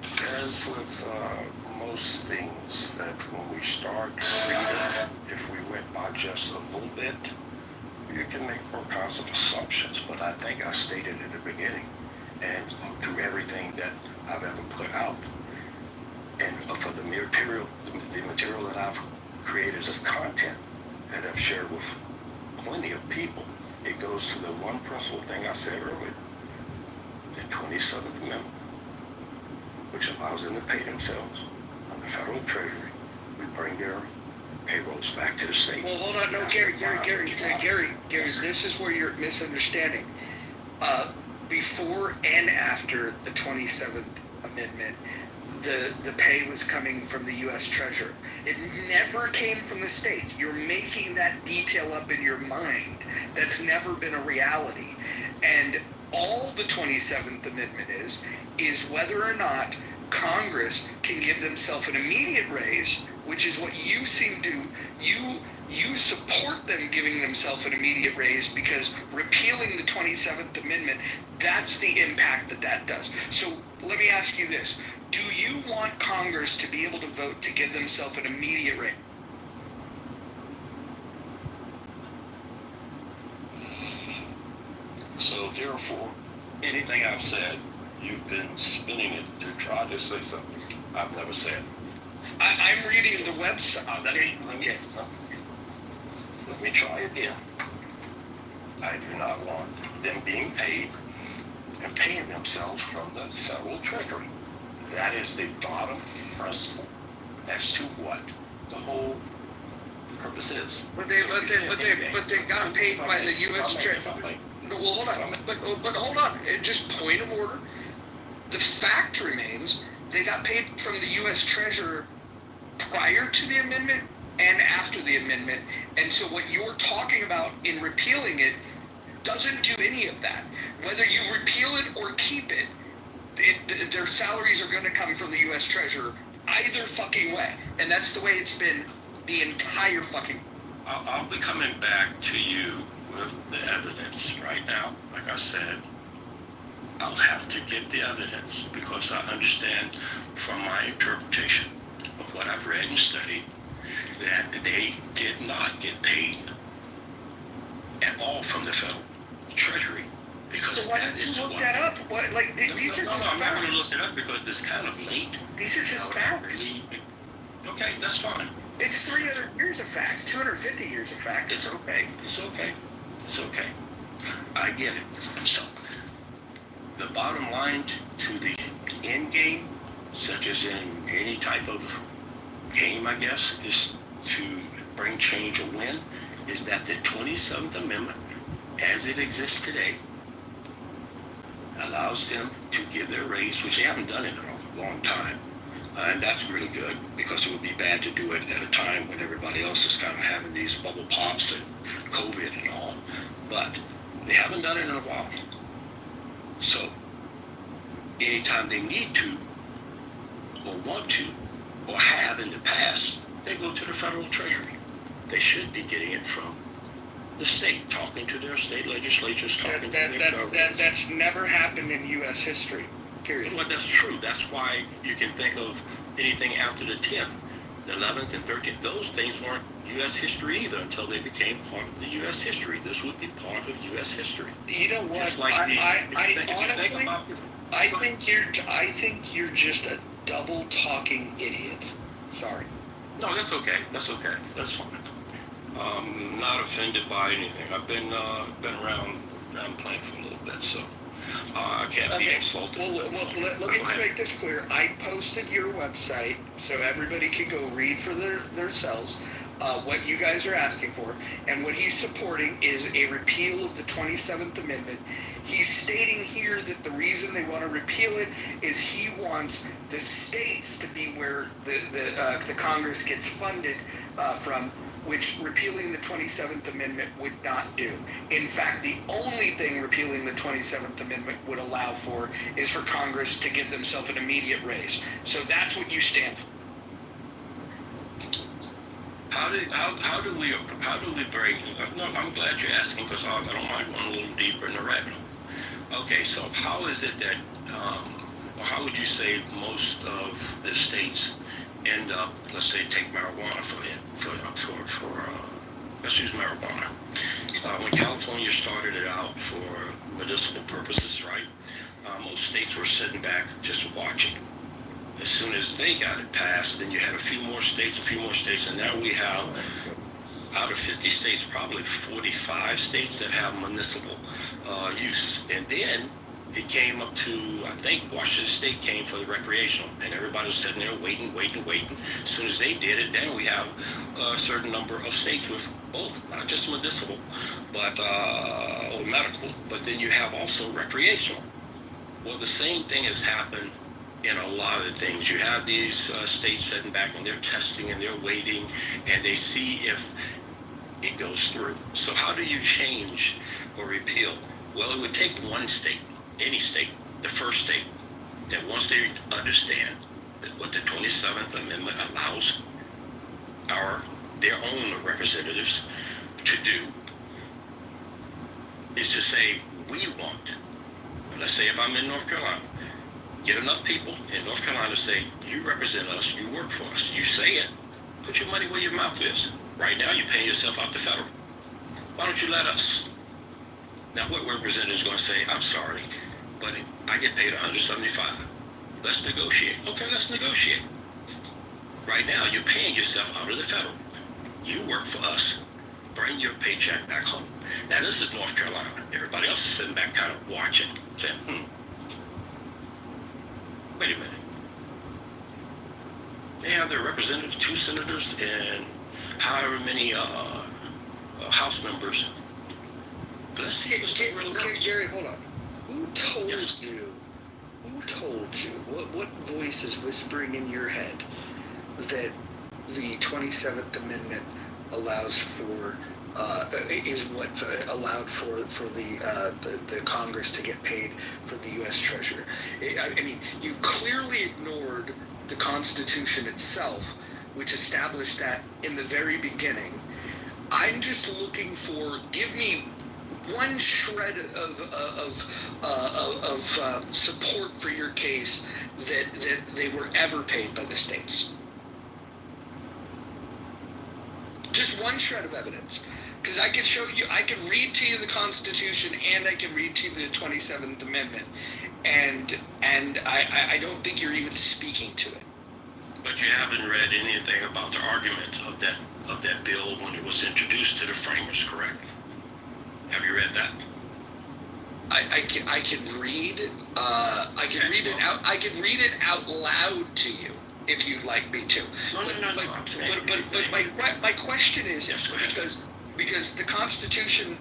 as with most things, that when we start reading, if we went by just a little bit, you can make all kinds of assumptions, but I think I stated in the beginning, and through everything that I've ever put out, and for the material that I've created as content that I've shared with plenty of people, it goes to the one principal thing I said earlier, the 27th Amendment, which allows them to pay themselves on the federal treasury. We bring their
payrolls back to the state.
Well, hold on. No, Gary, this is where you're misunderstanding. Before and after the 27th Amendment, the pay was coming from the U.S. Treasurer. It never came from the states. You're making that detail up in your mind. That's never been a reality. And all the 27th Amendment is whether or not Congress can give themselves an immediate raise, which is what you seem to, you support them giving themselves an immediate raise because repealing the 27th Amendment, that's the impact that does. So let me ask you this. Do you want Congress to be able to vote to give themselves an immediate raise?
So therefore, anything I've said, you've been spinning it to try to say something I've never said.
I'm reading the website.
Let me try again. I do not want them being paid and paying themselves from the federal treasury. That is the bottom principle as to what the whole purpose is.
But they got paid by the U.S. Treasury. No, well, hold on. But hold on. Just point of order. The fact remains they got paid from the U.S. Treasurer prior to the amendment and after the amendment. And so what you're talking about in repealing it doesn't do any of that. Whether you repeal it or keep it, their salaries are going to come from the U.S. Treasurer either fucking way. And that's the way it's been the entire fucking...
I'll be coming back to you with the evidence right now. Like I said, I'll have to get the evidence because I understand from my interpretation of what I've read and studied that they did not get paid at all from the federal treasury because
so why
that is
look that up? What, like, these are just
I'm not going to look it up because it's kind of late.
These are just facts.
Okay, that's fine.
It's 300 years of facts, 250 years of facts.
It's okay. It's okay. I get it. So, the bottom line to the end game, such as in any type of game, I guess, is to bring change or win, is that the 27th Amendment, as it exists today, allows them to give their raise, which they haven't done in a long time. And that's really good because it would be bad to do it at a time when everybody else is kind of having these bubble pops and COVID and all. But they haven't done it in a while. So anytime they need to or want to or have in the past, they go to the federal treasury. They should be getting it from the state, talking to their state legislatures, talking to their governments.
That's never happened in U.S. history. Period.
Well, that's true. That's why you can think of anything after the 10th, the 11th, and 13th. Those things weren't U.S. history either until they became part of the U.S. history. This would be part of U.S. history.
You know what?
Just like
I think you're just a double talking idiot. Sorry.
No, that's okay. That's fine. Not offended by anything. I've been around playing for a little bit, so. I can't be insulted.
Well, let me make this clear. I posted your website so everybody can go read for themselves what you guys are asking for. And what he's supporting is a repeal of the 27th Amendment. He's stating here that the reason they want to repeal it is he wants the states to be where the Congress gets funded from, which repealing the 27th Amendment would not do. In fact, the only thing repealing the 27th Amendment would allow for is for Congress to give themselves an immediate raise. So that's what you stand for.
How do we bring? No, I'm glad you're asking because I don't mind going a little deeper in the rabbit hole. Okay, so how is it that, or how would you say most of the states end up, let's say, take marijuana let's use marijuana. When California started it out for medicinal purposes, right? Most states were sitting back just watching. As soon as they got it passed, then you had a few more states, and now we have, out of 50 states, probably 45 states that have municipal use. And then it came up to, I think, Washington State came for the recreational, and everybody was sitting there waiting. As soon as they did it, then we have a certain number of states with both, not just medicinal, but or medical, but then you have also recreational. Well, the same thing has happened in a lot of things. You have these states sitting back and they're testing and they're waiting and they see if it goes through. So how do you change or repeal? Well, it would take one state, any state, the first state, that once they understand that what the 27th Amendment allows their own representatives to do is to say, we want, let's say if I'm in North Carolina, get enough people in North Carolina to say, you represent us, you work for us, you say it, put your money where your mouth is. Right now, you're paying yourself out the federal. Why don't you let us? Now, what representative is going to say, I'm sorry, but I get paid $175. Let's negotiate. Okay, let's negotiate. Right now, you're paying yourself out of the federal. You work for us. Bring your paycheck back home. Now, this is North Carolina. Everybody else is sitting back kind of watching, saying, wait a minute. They have their representatives, 2 senators, and however many House members. Let's see if this really works.
Gary, hold on. Who told you, what voice is whispering in your head that the 27th Amendment allows for, is what allowed for the Congress to get paid for the U.S. Treasury? I mean, you clearly ignored the Constitution itself, which established that in the very beginning. I'm just looking for, give me one shred of support for your case that they were ever paid by the states. Just one shred of evidence. Because I could show you, I could read to you the Constitution and I could read to you the 27th Amendment. And I don't think you're even speaking to it.
But you haven't read anything about the argument of that bill when it was introduced to the framers, correct? Have you read that?
I can read. I can read it out. I can read it out loud to you if you'd like me to. But my question is, because the Constitution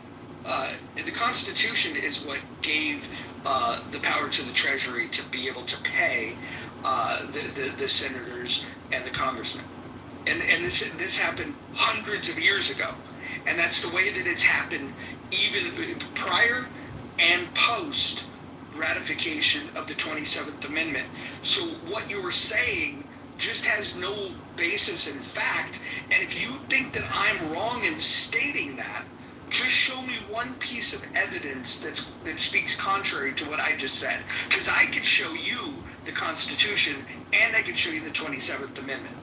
is what gave the power to the Treasury to be able to pay the senators and the congressmen, and this happened hundreds of years ago, and that's the way that it's happened even prior and post ratification of the 27th Amendment. So what you were saying just has no basis in fact, and if you think that I'm wrong in stating that, just show me one piece of evidence that speaks contrary to what I just said. Because I could show you the Constitution and I could show you the 27th Amendment.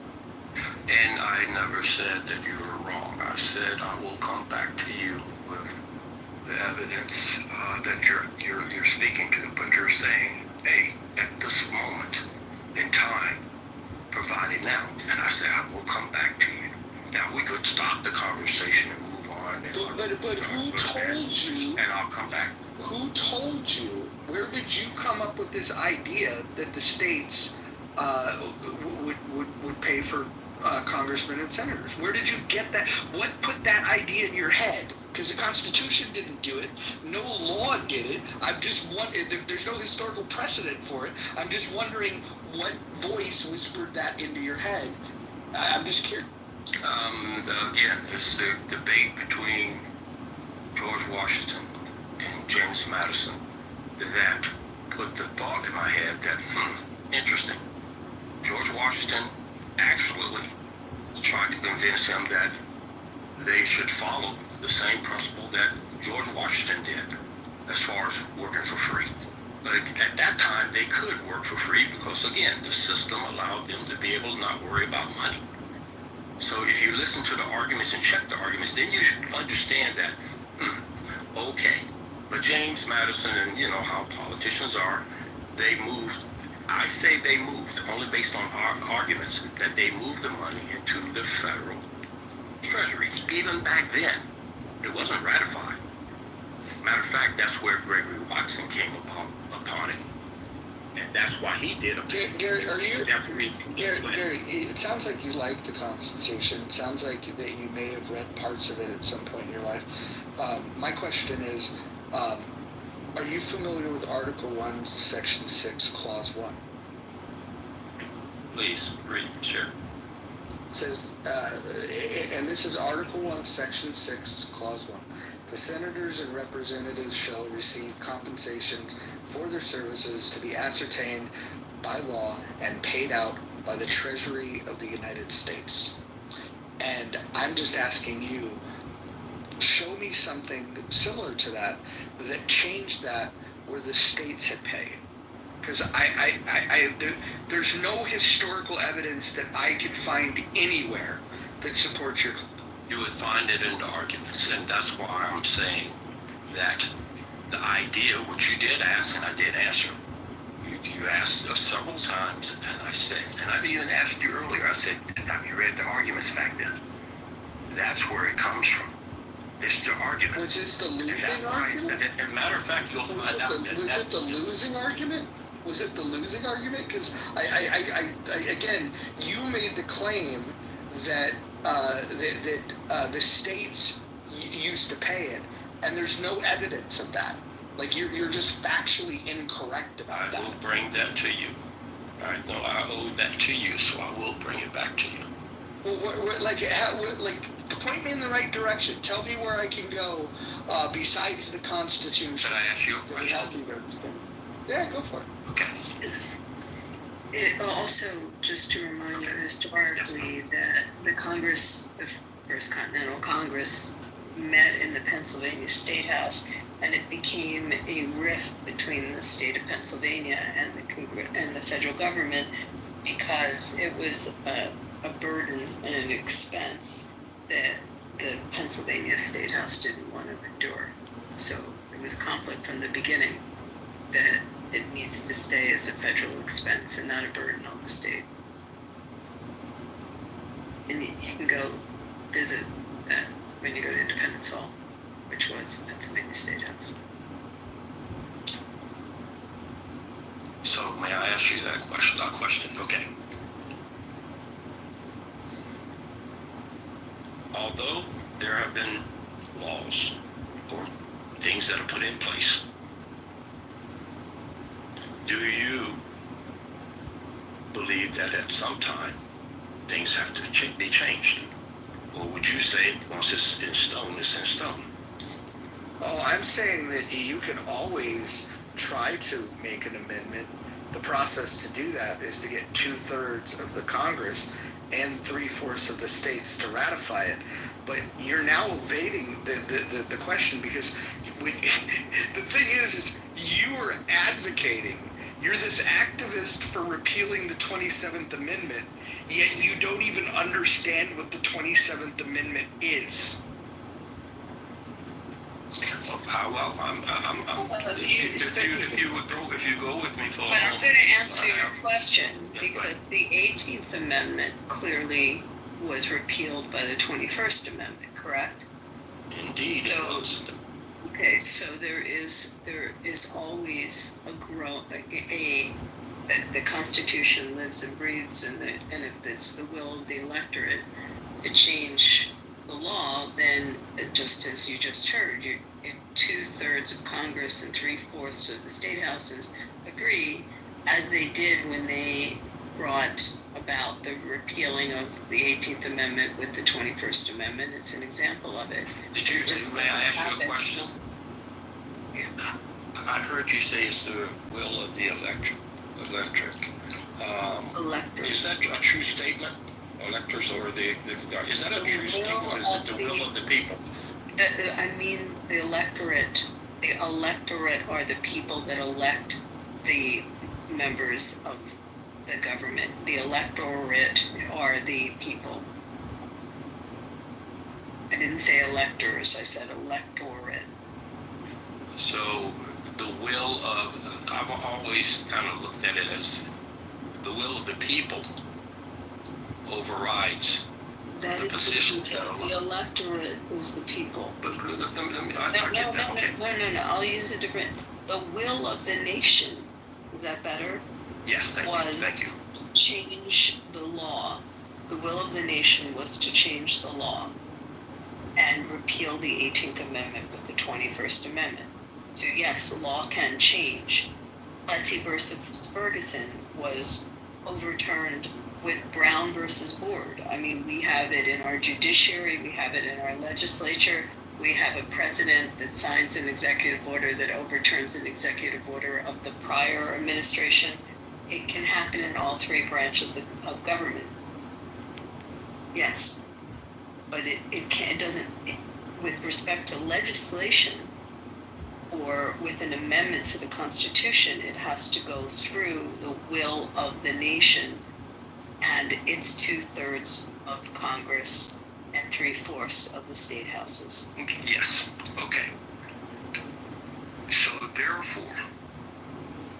And I never said that you were wrong. I said I will come back to you with the evidence that you're speaking to, but you're saying, hey, at this moment in time, provided now. And I said, I will come back to you. Now, we could stop the conversation and move on.
But who told you?
And I'll come back.
Who told you? Where did you come up with this idea that the states would pay for congressmen and senators? Where did you get that? What put that idea in your head? Because the Constitution didn't do it. No law did it. I'm just there's no historical precedent for it. I'm just wondering what voice whispered that into your head. I'm just curious.
Again, it's the debate between George Washington and James Madison that put the thought in my head that, interesting. George Washington actually tried to convince him that they should follow the same principle that George Washington did as far as working for free. But at that time, they could work for free because, again, the system allowed them to be able to not worry about money. So if you listen to the arguments and check the arguments, then you should understand that, okay. But James Madison and, you know, how politicians are, they moved, I say they moved, only based on our arguments, that they moved the money into the federal Treasury. Even back then, it wasn't ratified. Matter of fact, that's where Gregory Watson came upon it.
And that's why he did it.
Gary, Gary, it sounds like you like the Constitution. It sounds like that you may have read parts of it at some point in your life. My question is, are you familiar with Article 1, Section 6, Clause 1?
Please, read, sure.
It says, and this is Article 1, Section 6, Clause 1. The senators and representatives shall receive compensation for their services to be ascertained by law and paid out by the Treasury of the United States. And I'm just asking you, show me something similar to that changed that where the states had paid. Because there's no historical evidence that I could find anywhere that supports your.
You would find it in the arguments, and that's why I'm saying that the idea, which you did ask, and I did answer. You asked us several times, and I said, and I even asked you earlier, I said, have you read the arguments back then? That's where it comes from. It's the argument.
Was this the losing argument?
As a matter of fact, you'll find out that.
Was it the losing argument? Was it the losing argument? Because I again, you made the claim that the states used to pay it, and there's no evidence of that. Like you're just factually incorrect about that.
I will bring that to you. I know I owe that to you, so I will bring it back to you.
Well, point me in the right direction. Tell me where I can go besides the Constitution.
Should I ask you a question?
Yeah, go for it.
Okay.
It also, just to remind you historically, that the Congress, the First Continental Congress, met in the Pennsylvania State House, and it became a rift between the state of Pennsylvania and the federal government because it was a burden and an expense that the Pennsylvania State House didn't want to endure. So it was conflict from the beginning that it needs to stay as a federal expense and not a burden on the state. And you can go visit that when you go to Independence Hall, which was Pennsylvania State House.
So may I ask you that question? Okay. Although there have been laws or things that are put in place, do you believe that at some time things have to be changed? Or would you say once it's in stone, it's in stone?
Oh, I'm saying that you can always try to make an amendment. The process to do that is to get 2/3 of the Congress and 3/4 of the states to ratify it. But you're now evading the question because the thing is you are advocating. You're this activist for repealing the 27th Amendment, yet you don't even understand what the 27th Amendment is.
Well, if you go with me for a
But I'm
moment.
going to answer your question because the 18th Amendment clearly was repealed by the 21st Amendment, correct?
Indeed.
So, okay, so there is always the Constitution lives and breathes, and if it's the will of the electorate to change the law, then just as you just heard, if 2/3 of Congress and 3/4 of the state houses agree, as they did when they brought about the repealing of the 18th Amendment with the 21st Amendment, it's an example of it.
May I ask you a question?
Yeah.
I heard you say it's the will of the electric. Is that a true statement? Electors or is that a true statement or is it the will of the people?
I mean, the electorate are the people that elect the members of the government. The electorate are the people. I didn't say electors, I said electorate.
So the will of, I've always kind of looked at it as the will of the people overrides
that
the
is
positions
the
that are.
The electorate is the people.
But I get that. Okay.
No. I'll use a different. The will of the nation is that better?
Yes, thank you. Thank you.
Change the law. The will of the nation was to change the law and repeal the 18th Amendment with the 21st Amendment. So yes, the law can change. Plessy versus Ferguson was overturned with Brown versus Board. I mean, we have it in our judiciary, we have it in our legislature, we have a president that signs an executive order that overturns an executive order of the prior administration. It can happen in all three branches of government. Yes. But it doesn't, with respect to legislation or with an amendment to the Constitution, it has to go through the will of the nation, and it's 2/3 of Congress and 3/4 of the state houses.
Yes. Okay. So therefore,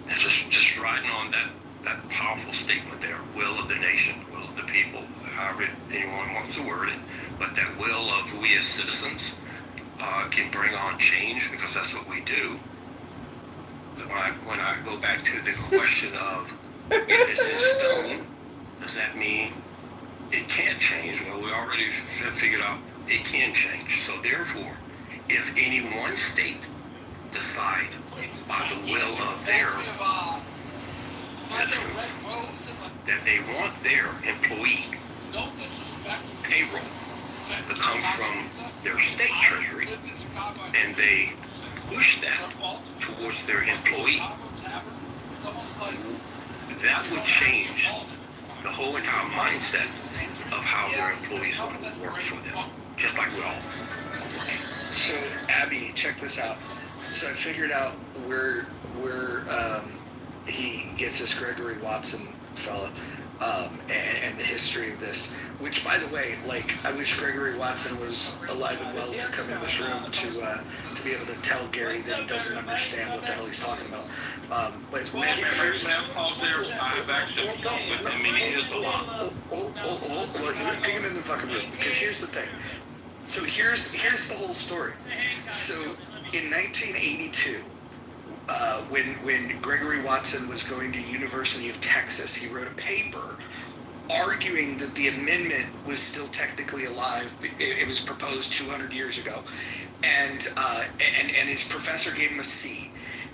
just riding on that powerful statement there, will of the nation, will of the people, however anyone wants to word it, but that will of we as citizens can bring on change, because that's what we do. When I go back to the question of if it's in stone, does that mean it can't change? Well, we already have figured out it can change. So therefore, if any one state decide by the will of their citizens that they want their employee payroll to come from their state treasury, and they push that towards their employee, that would change the whole entire mindset of how their employees will work for them, just like we all are working.
So, Abby, check this out. So I figured out where he gets this Gregory Watson fella, and the history of this. Which, by the way, like, I wish Gregory Watson was alive and well to come in this room to be able to tell Gary that he doesn't understand what the hell he's talking about. But here's
pause there. I've actually with him, and he is a lot.
Well, you take him in the fucking room, because here's the thing. So here's the whole story. So in 1982. When Gregory Watson was going to University of Texas, he wrote a paper arguing that the amendment was still technically alive. It was proposed 200 years ago, and his professor gave him a C,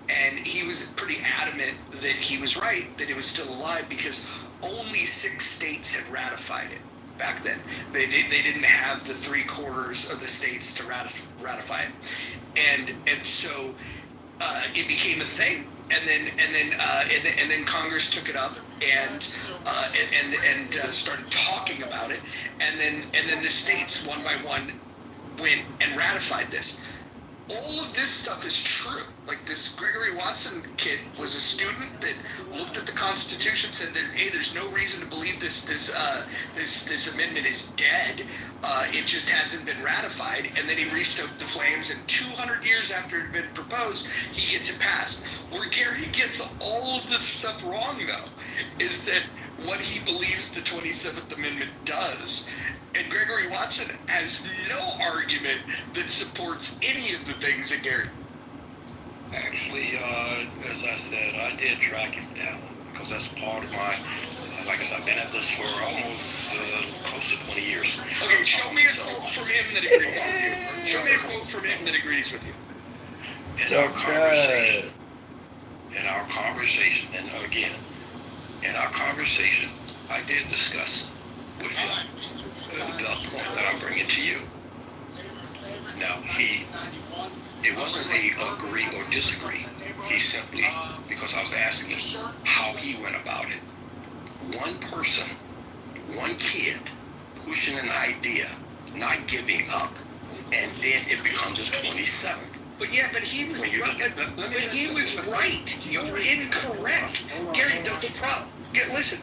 and he was pretty adamant that he was right, that it was still alive, because only 6 states had ratified it back then. They didn't have the 3/4 of the states to ratify it, and so. It became a thing, and then Congress took it up and started talking about it, and then the states one by one went and ratified this. All of this stuff is true. Like, this Gregory Watson kid was a student that looked at the Constitution, said that, hey, there's no reason to believe this amendment is dead. It just hasn't been ratified. And then he restoked the flames, and 200 years after it had been proposed, he gets it passed. Where Gary gets all of this stuff wrong, though, is that what he believes the 27th Amendment does. And Gregory Watson has no argument that supports any of the things that Gary.
Actually, as I said, I did track him down, because that's part of my, like I said, I've been at this for almost close to 20 years.
Okay, show me a quote from him that agrees with you. Show me a quote from him that agrees with you.
In our conversation, and again, in our conversation, I did discuss with him the point that I'm bringing to you. Now, it wasn't a agree or disagree. He simply, because I was asking him how he went about it. One person, one kid, pushing an idea, not giving up, and then it becomes a 27th.
But he was right. He was right. You were incorrect. Gary, the problem. Listen,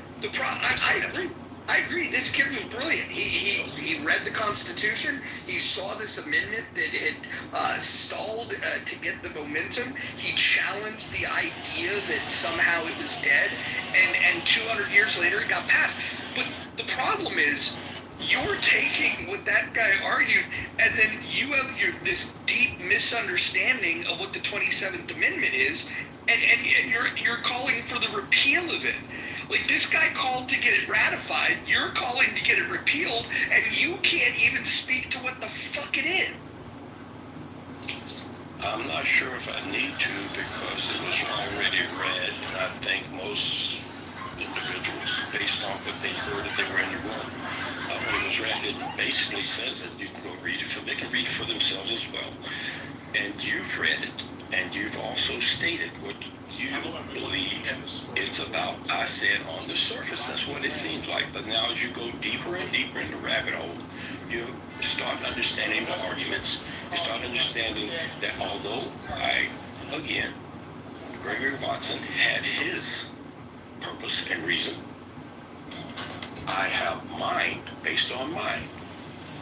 I agree. This kid was brilliant. He read the Constitution. He saw this amendment that had stalled to get the momentum. He challenged the idea that somehow it was dead, and 200 years later it got passed. But the problem is, you're taking what that guy argued, and then you have this deep misunderstanding of what the 27th Amendment is,
and you're calling for the repeal of it. Like, this guy called to get it ratified, you're calling to get it repealed, and you can't even speak to what the fuck it is.
I'm not sure if I need to, because it was already read, and I think most individuals, based on what they heard if they were in the room, when it was read, it basically says that you can go read it, they can read it for themselves as well. And you've read it, and you've also stated what you believe it's about. I said on the surface, that's what it seems like. But now as you go deeper and deeper in the rabbit hole, you start understanding the arguments. You start understanding that although Gregory Watson had his purpose and reason, I have mine based on my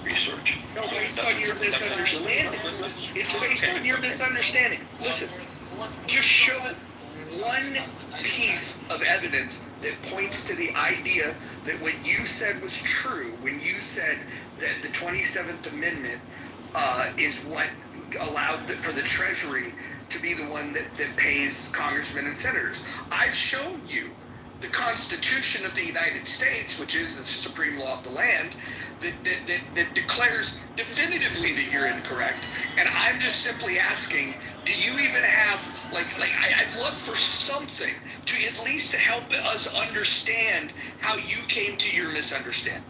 research.
No, based on your misunderstanding. It's based on your misunderstanding. Listen, just show one piece of evidence that points to the idea that what you said was true when you said that the 27th Amendment is what allowed for the Treasury to be the one that pays congressmen and senators. I've shown you the Constitution of the United States, which is the supreme law of the land, that declares definitively that you're incorrect. And I'm just simply asking, do you even have, I'd love for something to at least help us understand how you came to your misunderstanding.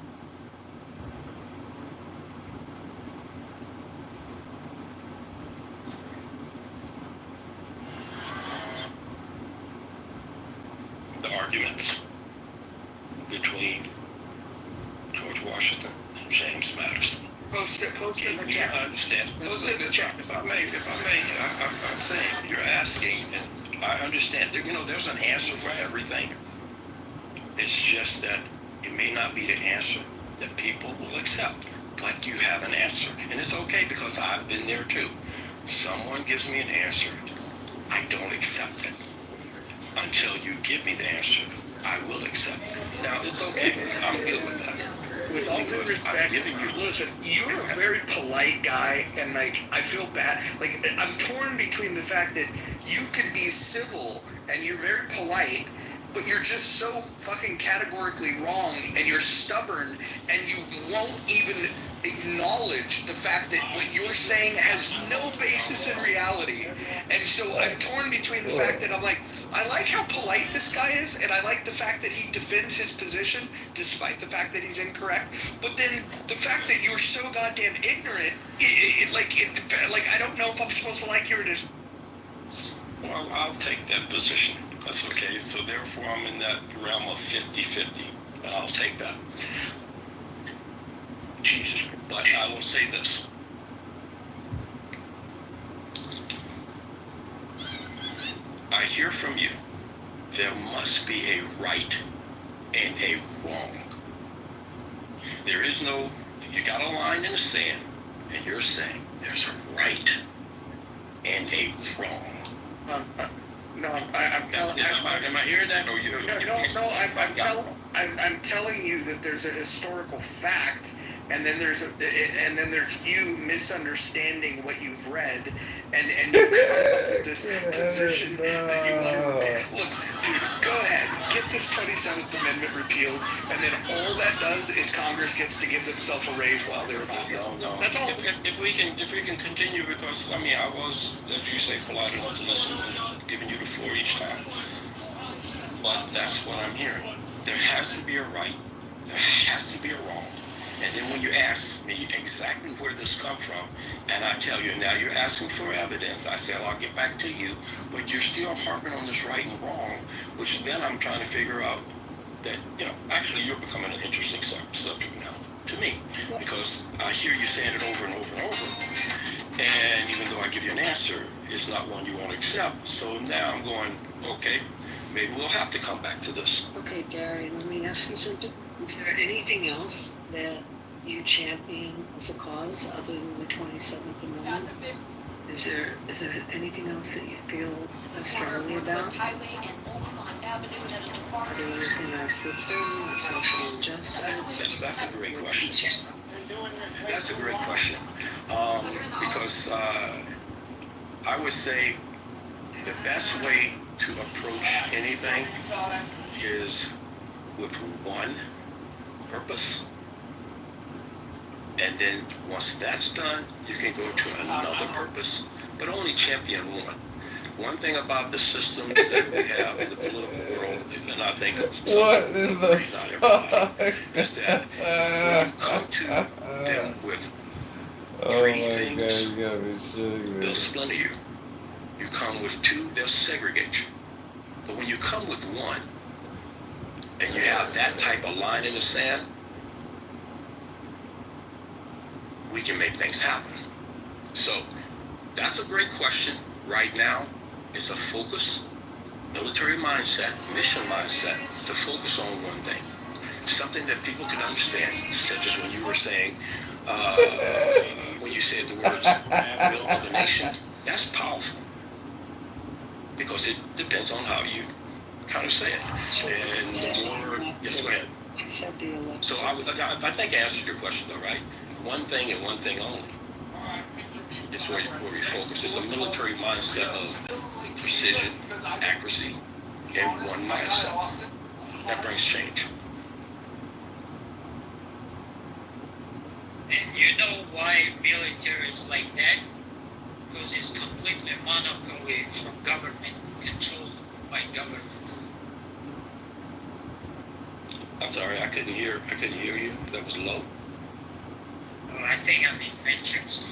The arguments between George Washington and James Madison.
Post it in the chat.
I understand.
Post it in the chat.
If I may, I'm saying, you're asking, and I understand, there's an answer for everything. It's just that it may not be the answer that people will accept, but you have an answer. And it's okay, because I've been there too. Someone gives me an answer, I don't accept it. Until you give me the answer, I will accept it. Now, it's okay. I'm good with that.
With all due respect, listen, you're a very polite guy, and I feel bad. I'm torn between the fact that you could be civil and you're very polite, but you're just so fucking categorically wrong, and you're stubborn, and you won't even acknowledge the fact that what you're saying has no basis in reality. And so I'm torn between the fact that I like how polite this guy is, and I like the fact that he defends his position despite the fact that he's incorrect. But then the fact that you're so goddamn ignorant, I don't know if I'm supposed to like you or just.
Well, I'll take that position. That's okay. So therefore, I'm in that realm of 50-50. I'll take that.
Jesus.
But I will say this. I hear from you, there must be a right and a wrong. There is no, you got a line in the sand, and you're saying there's a right and a wrong.
No, I'm telling.
Am I hearing that, or you?
No. I'm telling you that there's a historical fact, and then there's you misunderstanding what you've read, and you've come up with this position that you want to. Look, dude, go ahead, get this 27th Amendment repealed, and then all that does is Congress gets to give themselves a raise while they're in office.
No.
That's all.
If we can continue, because I was, as you say, polite enough to listen, and giving you the floor each time. But that's what I'm hearing. There has to be a right. There has to be a wrong. And then when you ask me exactly where this comes from, and I tell you, now you're asking for evidence, I say, I'll get back to you, but you're still harping on this right and wrong, which then I'm trying to figure out that, actually you're becoming an interesting subject now to me, because I hear you saying it over and over and over, and even though I give you an answer, it's not one you want to accept. So now I'm going, okay, maybe we'll have to come back to this.
Okay, Gary, let me ask you something. Is there anything else that you champion as a cause other than the 27th Amendment? Is there anything else that you feel strongly about? Are there anything in our system, social injustice?
That's a great question. That's a great question. Because I would say
the best way to approach anything is with one purpose. And then once that's done, you can go to another purpose, but only champion one. One thing about the systems that we have in the political world, and I think
What in the fuck?
is that when you come to them with three things,
God, you gotta be shitting me.
they'll splinter you. You come with two, they'll segregate you. But when you come with one, and you have that type of line in the sand, we can make things happen. So that's a great question. Right now, it's a focus, military mindset, mission mindset, to focus on one thing. Something that people can understand, such as when you were saying, when you said the words, will of the nation, that's powerful. Because it depends on how you kind of say it. And the more, yes, go ahead. So I think I answered your question though, right? One thing and one thing only. It's where we focus. It's a military mindset of precision, accuracy, and one mindset. That brings change.
And you know why military is like that? Because it's completely monopoly from government, controlled by government.
I'm sorry, I couldn't hear you. That was low.
Well, I think I'm in matrix.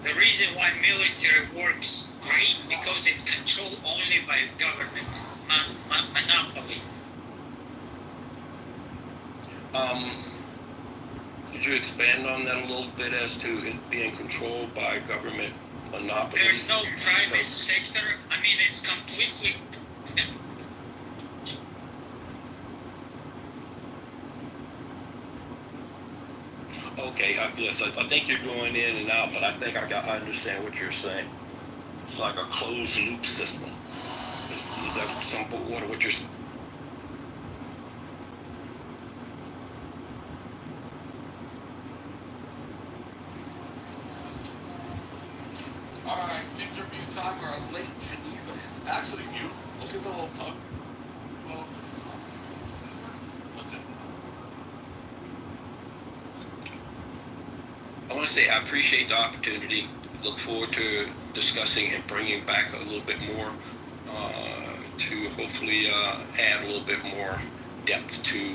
The reason why military works great because it's controlled only by government, monopoly.
Could you expand on that a little bit as to it being controlled by government monopoly?
There's no private sector. I mean, it's completely.
Okay, yes, I think you're going in and out, but I think I understand what you're saying. It's like a closed loop system. Is that what you're saying?
Alright, things are view time. We're on Lake Geneva. It's actually beautiful. Look at the little tug. Well,
I want to say I appreciate the opportunity. Look forward to discussing and bringing back a little bit more to hopefully add a little bit more depth to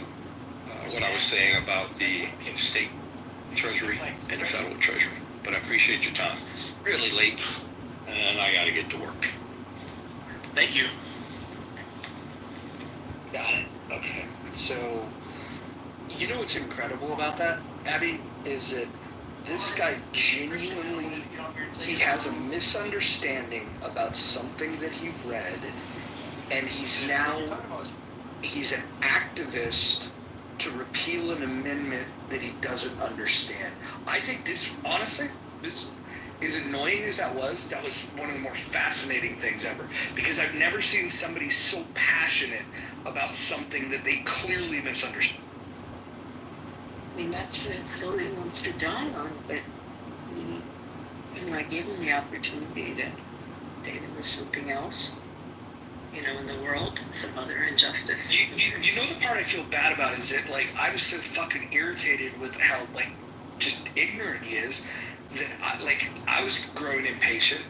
what I was saying about the state treasury and the federal treasury. But I appreciate your time. It's really late, and I got to get to work. Thank you.
Got it. Okay. So, you know what's incredible about that, Abby, is that this guy genuinely, he has a misunderstanding about something that he read, and he's an activist to repeal an amendment that he doesn't understand. I think this, honestly, this, as annoying as that was one of the more fascinating things ever, because I've never seen somebody so passionate about something that they clearly misunderstood.
I mean, that's a hill he wants to die on, but I gave him the opportunity to say there was something else, in the world, some other injustice.
You know the part I feel bad about is that, I was so fucking irritated with how, just ignorant he is, that I was growing impatient,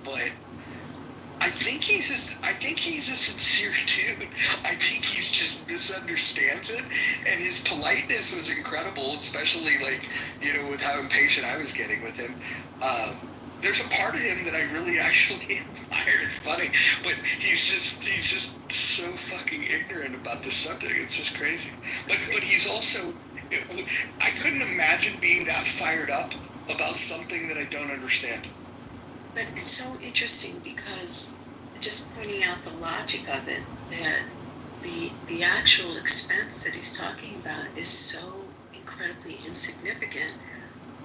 but I think he's a sincere dude. I think he's just misunderstands it, and his politeness was incredible, especially with how impatient I was getting with him. There's a part of him that I really actually admire. It's funny, but he's just so fucking ignorant about the subject. It's just crazy. But he's also, I couldn't imagine being that fired up about something that I don't understand.
But it's so interesting because just pointing out the logic of it, that the actual expense that he's talking about is so incredibly insignificant.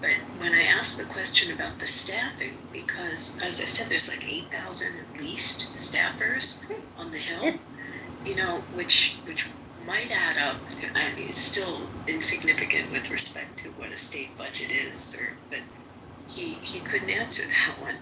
But when I asked the question about the staffing, because as I said, there's 8,000 at least staffers on the Hill, which might add up. I mean, it's still insignificant with respect to what a state budget is, but he couldn't answer that one,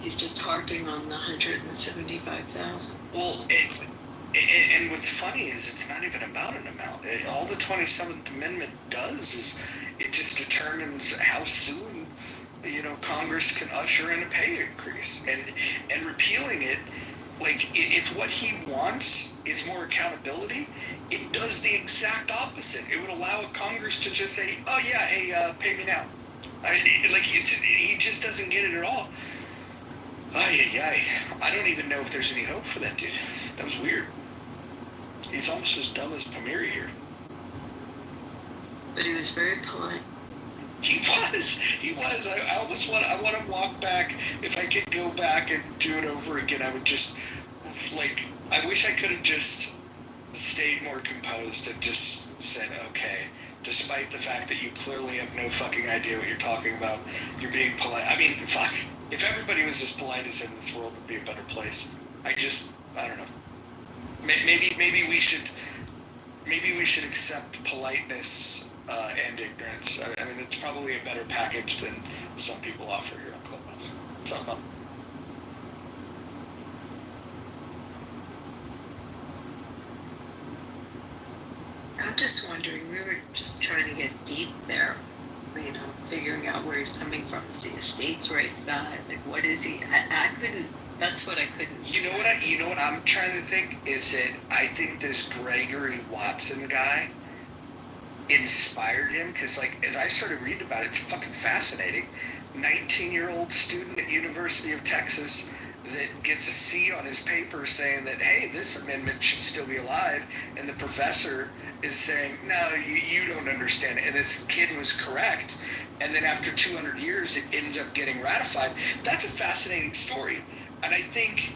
He's just harping on the 175,000.
Well, and what's funny is it's not even about an amount. All the 27th Amendment does is it just determines how soon, Congress can usher in a pay increase. And repealing it, like, if what he wants is more accountability, it does the exact opposite. It would allow Congress to just say, oh yeah, hey, pay me now. He just doesn't get it at all. I don't even know if there's any hope for that dude. That was weird. He's almost as dumb as Pamiri here.
But he was very polite.
He was. I almost want to walk back. If I could go back and do it over again, I would just, I wish I could have just stayed more composed and just said, okay, despite the fact that you clearly have no fucking idea what you're talking about, you're being polite. I mean, fuck. If everybody was as polite as him, this world would be a better place. I don't know. Maybe we should accept politeness and ignorance. I mean, it's probably a better package than some people offer here on Clubhouse. Something up.
I'm just wondering, we were just trying to get deep there, figuring out where he's coming from. Is he a states' rights guy? Like, what is he? I couldn't, that's what I couldn't.
You know what I'm trying to think is that I think this Gregory Watson guy inspired him, because, as I started reading about it, it's fucking fascinating. 19-year-old student at University of Texas that gets a C on his paper saying that, hey, this amendment should still be alive, and the professor is saying, no, you don't understand it, and this kid was correct, and then after 200 years it ends up getting ratified. That's a fascinating story, and I think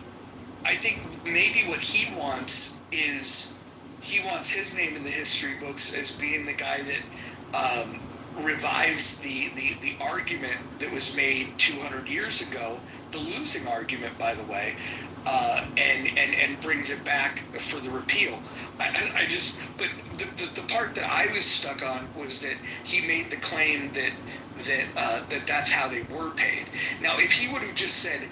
maybe what he wants is, he wants his name in the history books as being the guy that revives the argument that was made 200 years ago, the losing argument, by the way, and brings it back for the repeal. But the part that I was stuck on was that he made the claim that that's how they were paid. Now, if he would have just said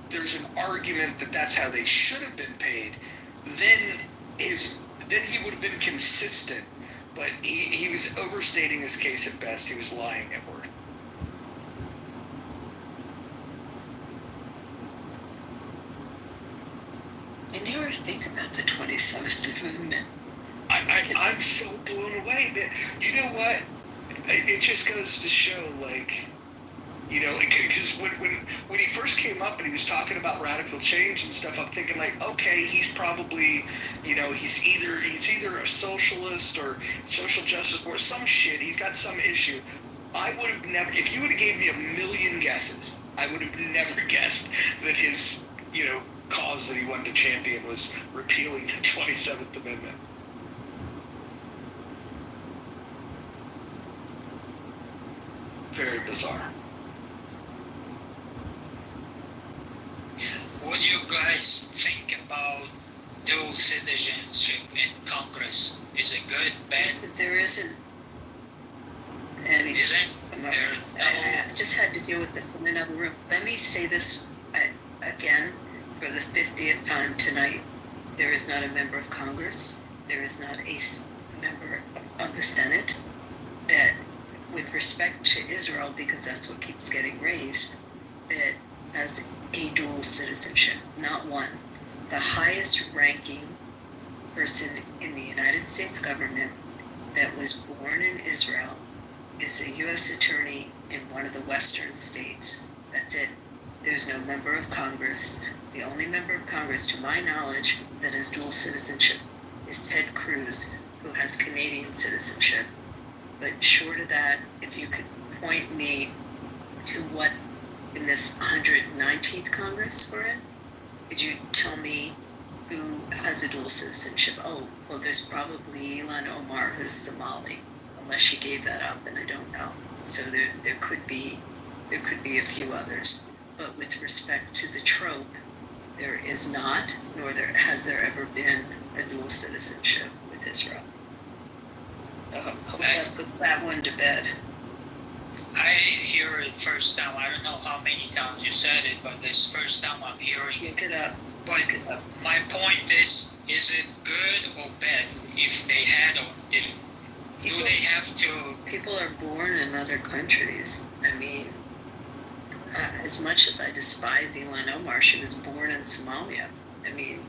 there's an argument that that's how they should have been paid, then he would have been consistent. But he was overstating his case at best. He was lying at worst.
I never think about the 27th Amendment.
I'm so blown away. You know what? It just goes to show, because when he first came up and he was talking about radical change and stuff, I'm thinking okay, he's probably, he's either a socialist or social justice or some shit. He's got some issue. I would have never, if you would have gave me a million guesses, I would have never guessed that his, cause that he wanted to champion was repealing the 27th Amendment. Very bizarre.
What do you guys think about dual citizenship in Congress? Is it good, bad?
There isn't any.
Isn't there?
I just had to deal with this in another room. Let me say this again for the 50th time tonight. There is not a member of Congress. There is not a member of the Senate that, with respect to Israel, because that's what keeps getting raised, that has a dual citizenship. Not one. The highest ranking person in the United States government that was born in Israel is a U.S. attorney in one of the western states. That's it. There's no member of Congress. The only member of Congress, to my knowledge, that has dual citizenship is Ted Cruz, who has Canadian citizenship. But short of that, if you could point me to what in this 119th Congress we're in, could you tell me who has a dual citizenship? Oh, well, there's probably Ilhan Omar, who's Somali, unless she gave that up, and I don't know. So there could be a few others. But with respect to the trope, there is not, nor has there ever been, a dual citizenship with Israel. Hope that puts that one to bed.
I hear it first time. I don't know how many times you said it, but this first time I'm hearing it.
Look it up.
But my point is it good or bad if they had or didn't? Do they have to?
People are born in other countries. I mean, as much as I despise Ilhan Omar, she was born in Somalia. I mean,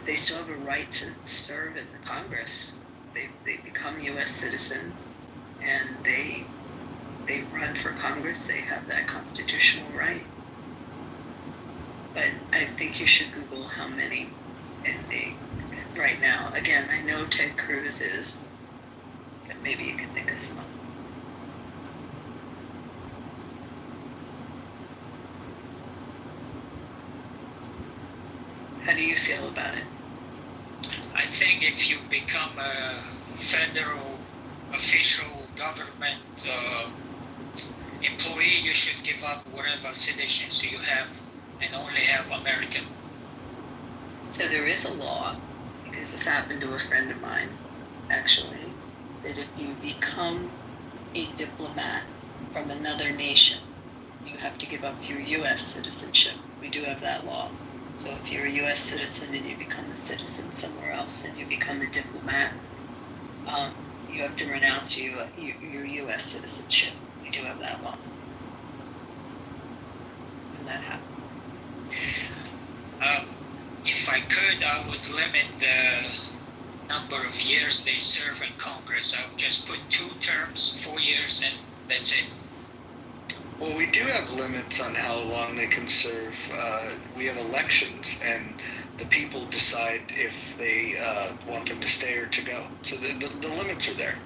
they still have a right to serve in the Congress. They become U.S. citizens, and they run for Congress. They have that constitutional right. But I think you should Google how many right now. Again, I know Ted Cruz is, but maybe you can think of some others. How do you feel about it?
I think if you become a federal official government employee, you should give up whatever citizenship you have and only have American.
So there is a law, because this happened to a friend of mine, actually, that if you become a diplomat from another nation, you have to give up your U.S. citizenship. We do have that law. So if you're a U.S. citizen and you become a citizen somewhere else and you become a diplomat, you have to renounce your U.S. citizenship. We do have that law. And that happened.
If I could, I would limit the number of years they serve in Congress. I would just put 2 terms, 4 years, and that's it.
Well, we do have limits on how long they can serve. We have elections, and the people decide if they want them to stay or to go. So the limits are there.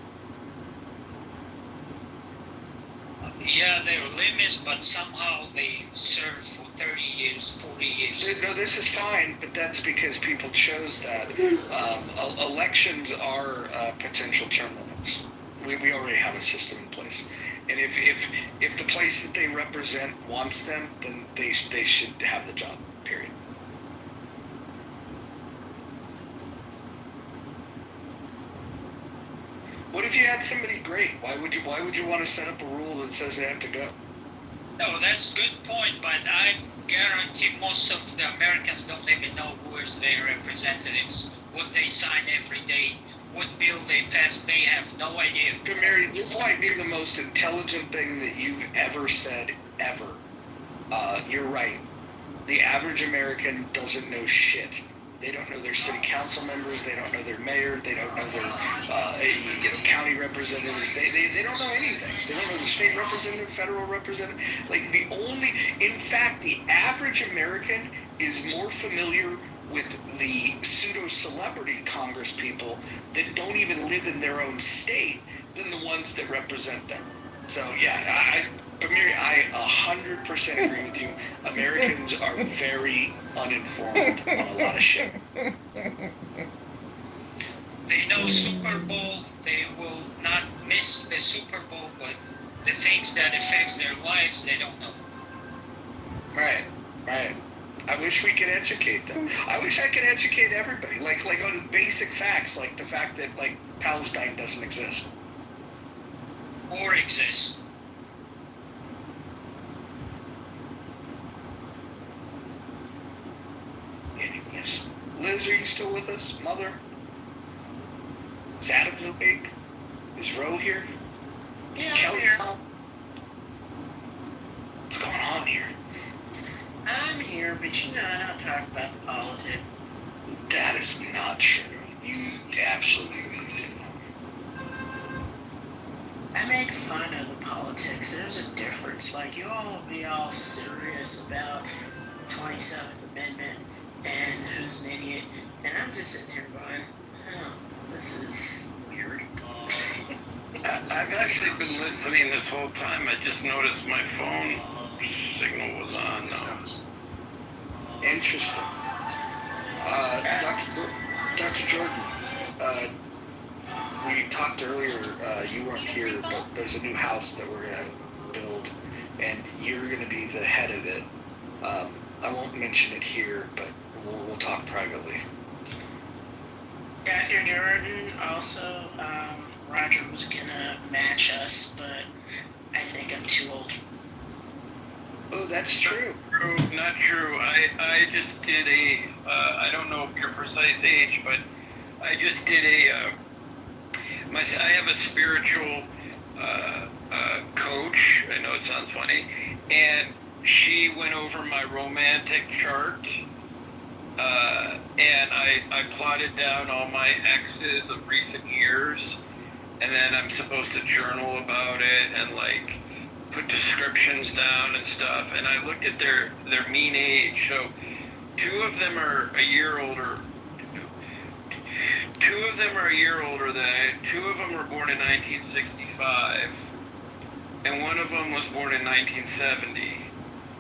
Yeah, there are limits, but somehow they serve for 30 years, 40 years.
No, this is fine, but that's because people chose that. Elections are potential term limits. We already have a system in place. And if the place that they represent wants them, then they should have the job, period. What if you had somebody great? Why would you want to set up a rule that says they have to go?
No, that's a good point, but I guarantee most of the Americans don't even know who is their representatives, what they sign every day, what bill they pass. They have no idea.
Mary, this might be the most intelligent thing that you've ever said, ever. You're right. The average American doesn't know shit. They don't know their city council members. They don't know their mayor. They don't know their county representatives. They don't know anything. They don't know the state representative, federal representative. In fact, the average American is more familiar with the pseudo-celebrity Congress people that don't even live in their own state than the ones that represent them. So yeah, Mary, I 100% agree with you. Americans are very uninformed on a lot of shit.
They know Super Bowl. They will not miss the Super Bowl, but the things that affects their lives, they don't know.
Right. I wish we could educate them. I wish I could educate everybody, like on basic facts, like the fact that Palestine doesn't exist.
Or exists.
Yes. Liz, are you still with us? Mother? Is Adams awake? Is Roe here?
Yeah,
Kelly?
I'm here.
What's going on here?
I'm here, but I don't talk about the politics.
That is not true. You absolutely do.
I make fun of the politics. There's a difference. You all be all serious about the 27th Amendment and who's an idiot. And I'm just sitting here going, this is weird.
I've actually been listening this whole time. I just noticed my phone signal was on now.
Interesting. Dr. Jordan, we talked earlier, you weren't here, but there's a new house that we're going to build, and you're going to be the head of it. I won't mention it here, but we'll talk privately.
Dr. Jordan, also, Roger was going to match us, but
That's true.
Not true. I just did I don't know your precise age, but I just did I have a spiritual coach. I know it sounds funny, and she went over my romantic chart, and I plotted down all my exes of recent years, and then I'm supposed to journal about it and like put descriptions down and stuff. And I looked at their mean age. So two of them are a year older. Two of them are a year older than I. Two of them were born in 1965, and one of them was born in 1970.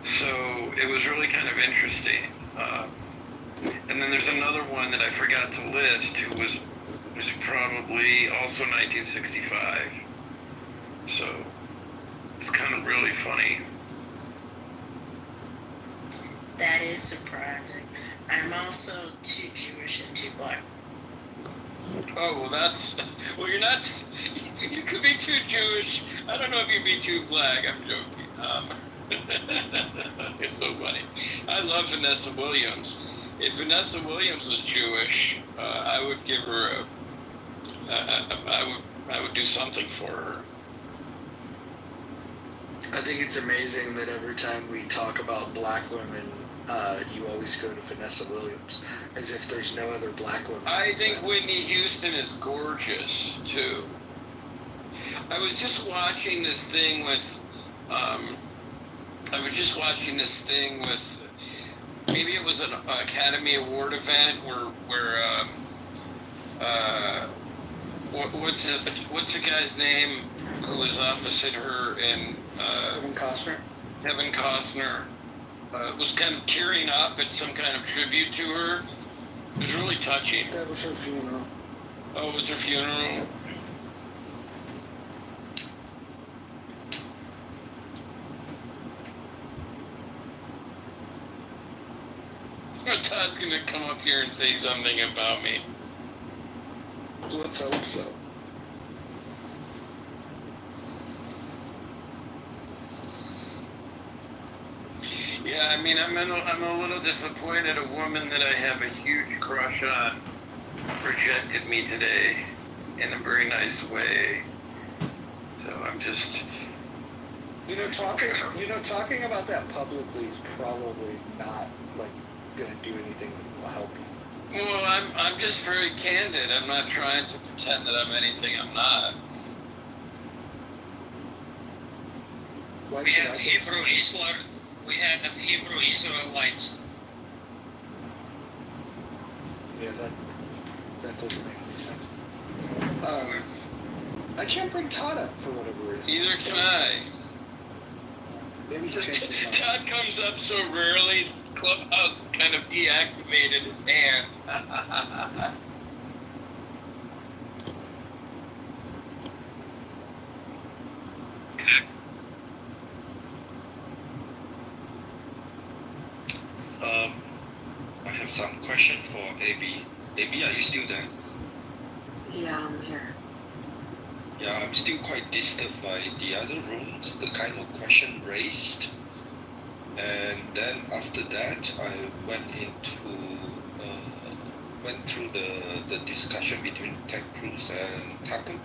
So it was really kind of interesting. And then there's another one that I forgot to list who was probably also 1965. So it's kind of really funny.
That is surprising. I'm also too Jewish and too black.
Oh, well you're not, you could be too Jewish. I don't know if you'd be too black. I'm joking. It's so funny. I love Vanessa Williams. If Vanessa Williams was Jewish, I would give her I would do something for her.
I think it's amazing that every time we talk about black women, you always go to Vanessa Williams, as if there's no other black women.
I think Whitney Houston is gorgeous, too. I was just watching this thing with, maybe it was an Academy Award event where what's the guy's name who was opposite her in Kevin Costner was kind of tearing up at some kind of tribute to her. It was really touching.
That was her funeral.
Oh, it was her funeral? Todd's gonna come up here and say something about me.
Let's hope so.
Yeah, I mean, I'm a little disappointed. A woman that I have a huge crush on rejected me today in a very nice way. So I'm just...
Talking about that publicly is probably not, like, going to do anything that will help you.
Well, I'm just very candid. I'm not trying to pretend that I'm anything I'm not.
We have Hebrew Israelites.
Yeah, that doesn't make any sense. I can't bring Todd up for whatever reason.
Neither can I.
Maybe just
Todd comes up so rarely, Clubhouse has kind of deactivated his hand.
I have some question for AB. AB, are you still there?
Yeah, I'm here.
Yeah, I'm still quite disturbed by the other rooms, the kind of question raised. And then after that, I went through the discussion between Ted Cruz and Tucker.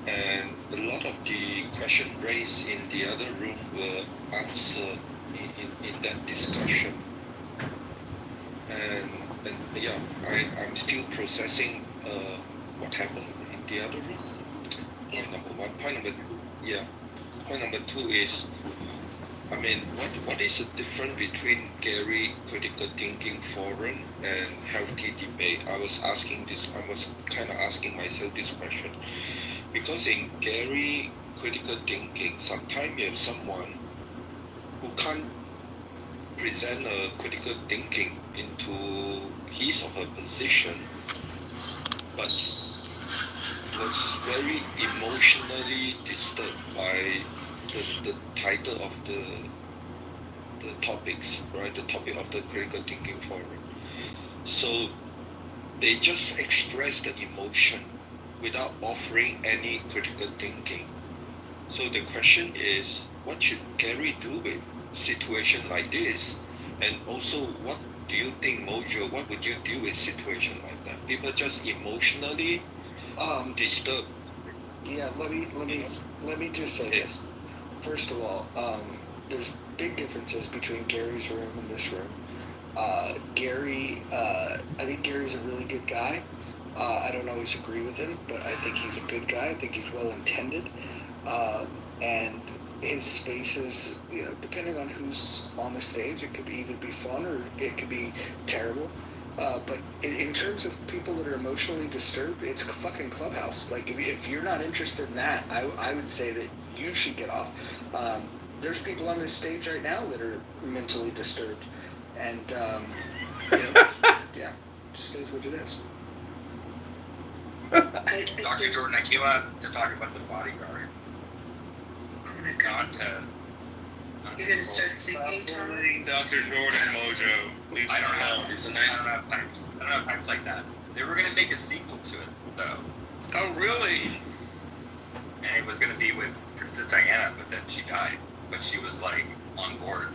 And a lot of the question raised in the other room were answered in that discussion. And yeah, I'm still processing what happened in the other room. Point number one. Point number two is, I mean, what is the difference between Gary Critical Thinking Forum and Healthy Debate? I was kind of asking myself this question. Because in Gary Critical Thinking, sometimes you have someone who can't present a critical thinking into his or her position, but was very emotionally disturbed by the title of the topics, right? The topic of the critical thinking forum. So they just express the emotion without offering any critical thinking. So the question is, what should Gary do with situation like this? And also, what do you think, Mojo? What would you do with situation like that? People just emotionally disturbed.
Yeah, let me just say this. First of all, there's big differences between Gary's room and this room. Gary, I think Gary's a really good guy. I don't always agree with him, but I think he's a good guy. I think he's well intended, and his spaces, depending on who's on the stage, it could either be fun or it could be terrible. But in terms of people that are emotionally disturbed, it's a fucking Clubhouse. Like, if you're not interested in that, I would say that you should get off. There's people on this stage right now that are mentally disturbed. And, yeah, just is what it is.
Dr. Jordan, I came out to talk about the bodyguard.
Oh my God. You're going to start singing, Thomas?
Dr. Jordan, Mojo. Leave
I don't
him alone. He's a nice
I don't have pipes. I don't have pipes like that. They were going to make a sequel to it, though.
Oh, really?
And it was going to be with Princess Diana, but then she died. But she was, like, on board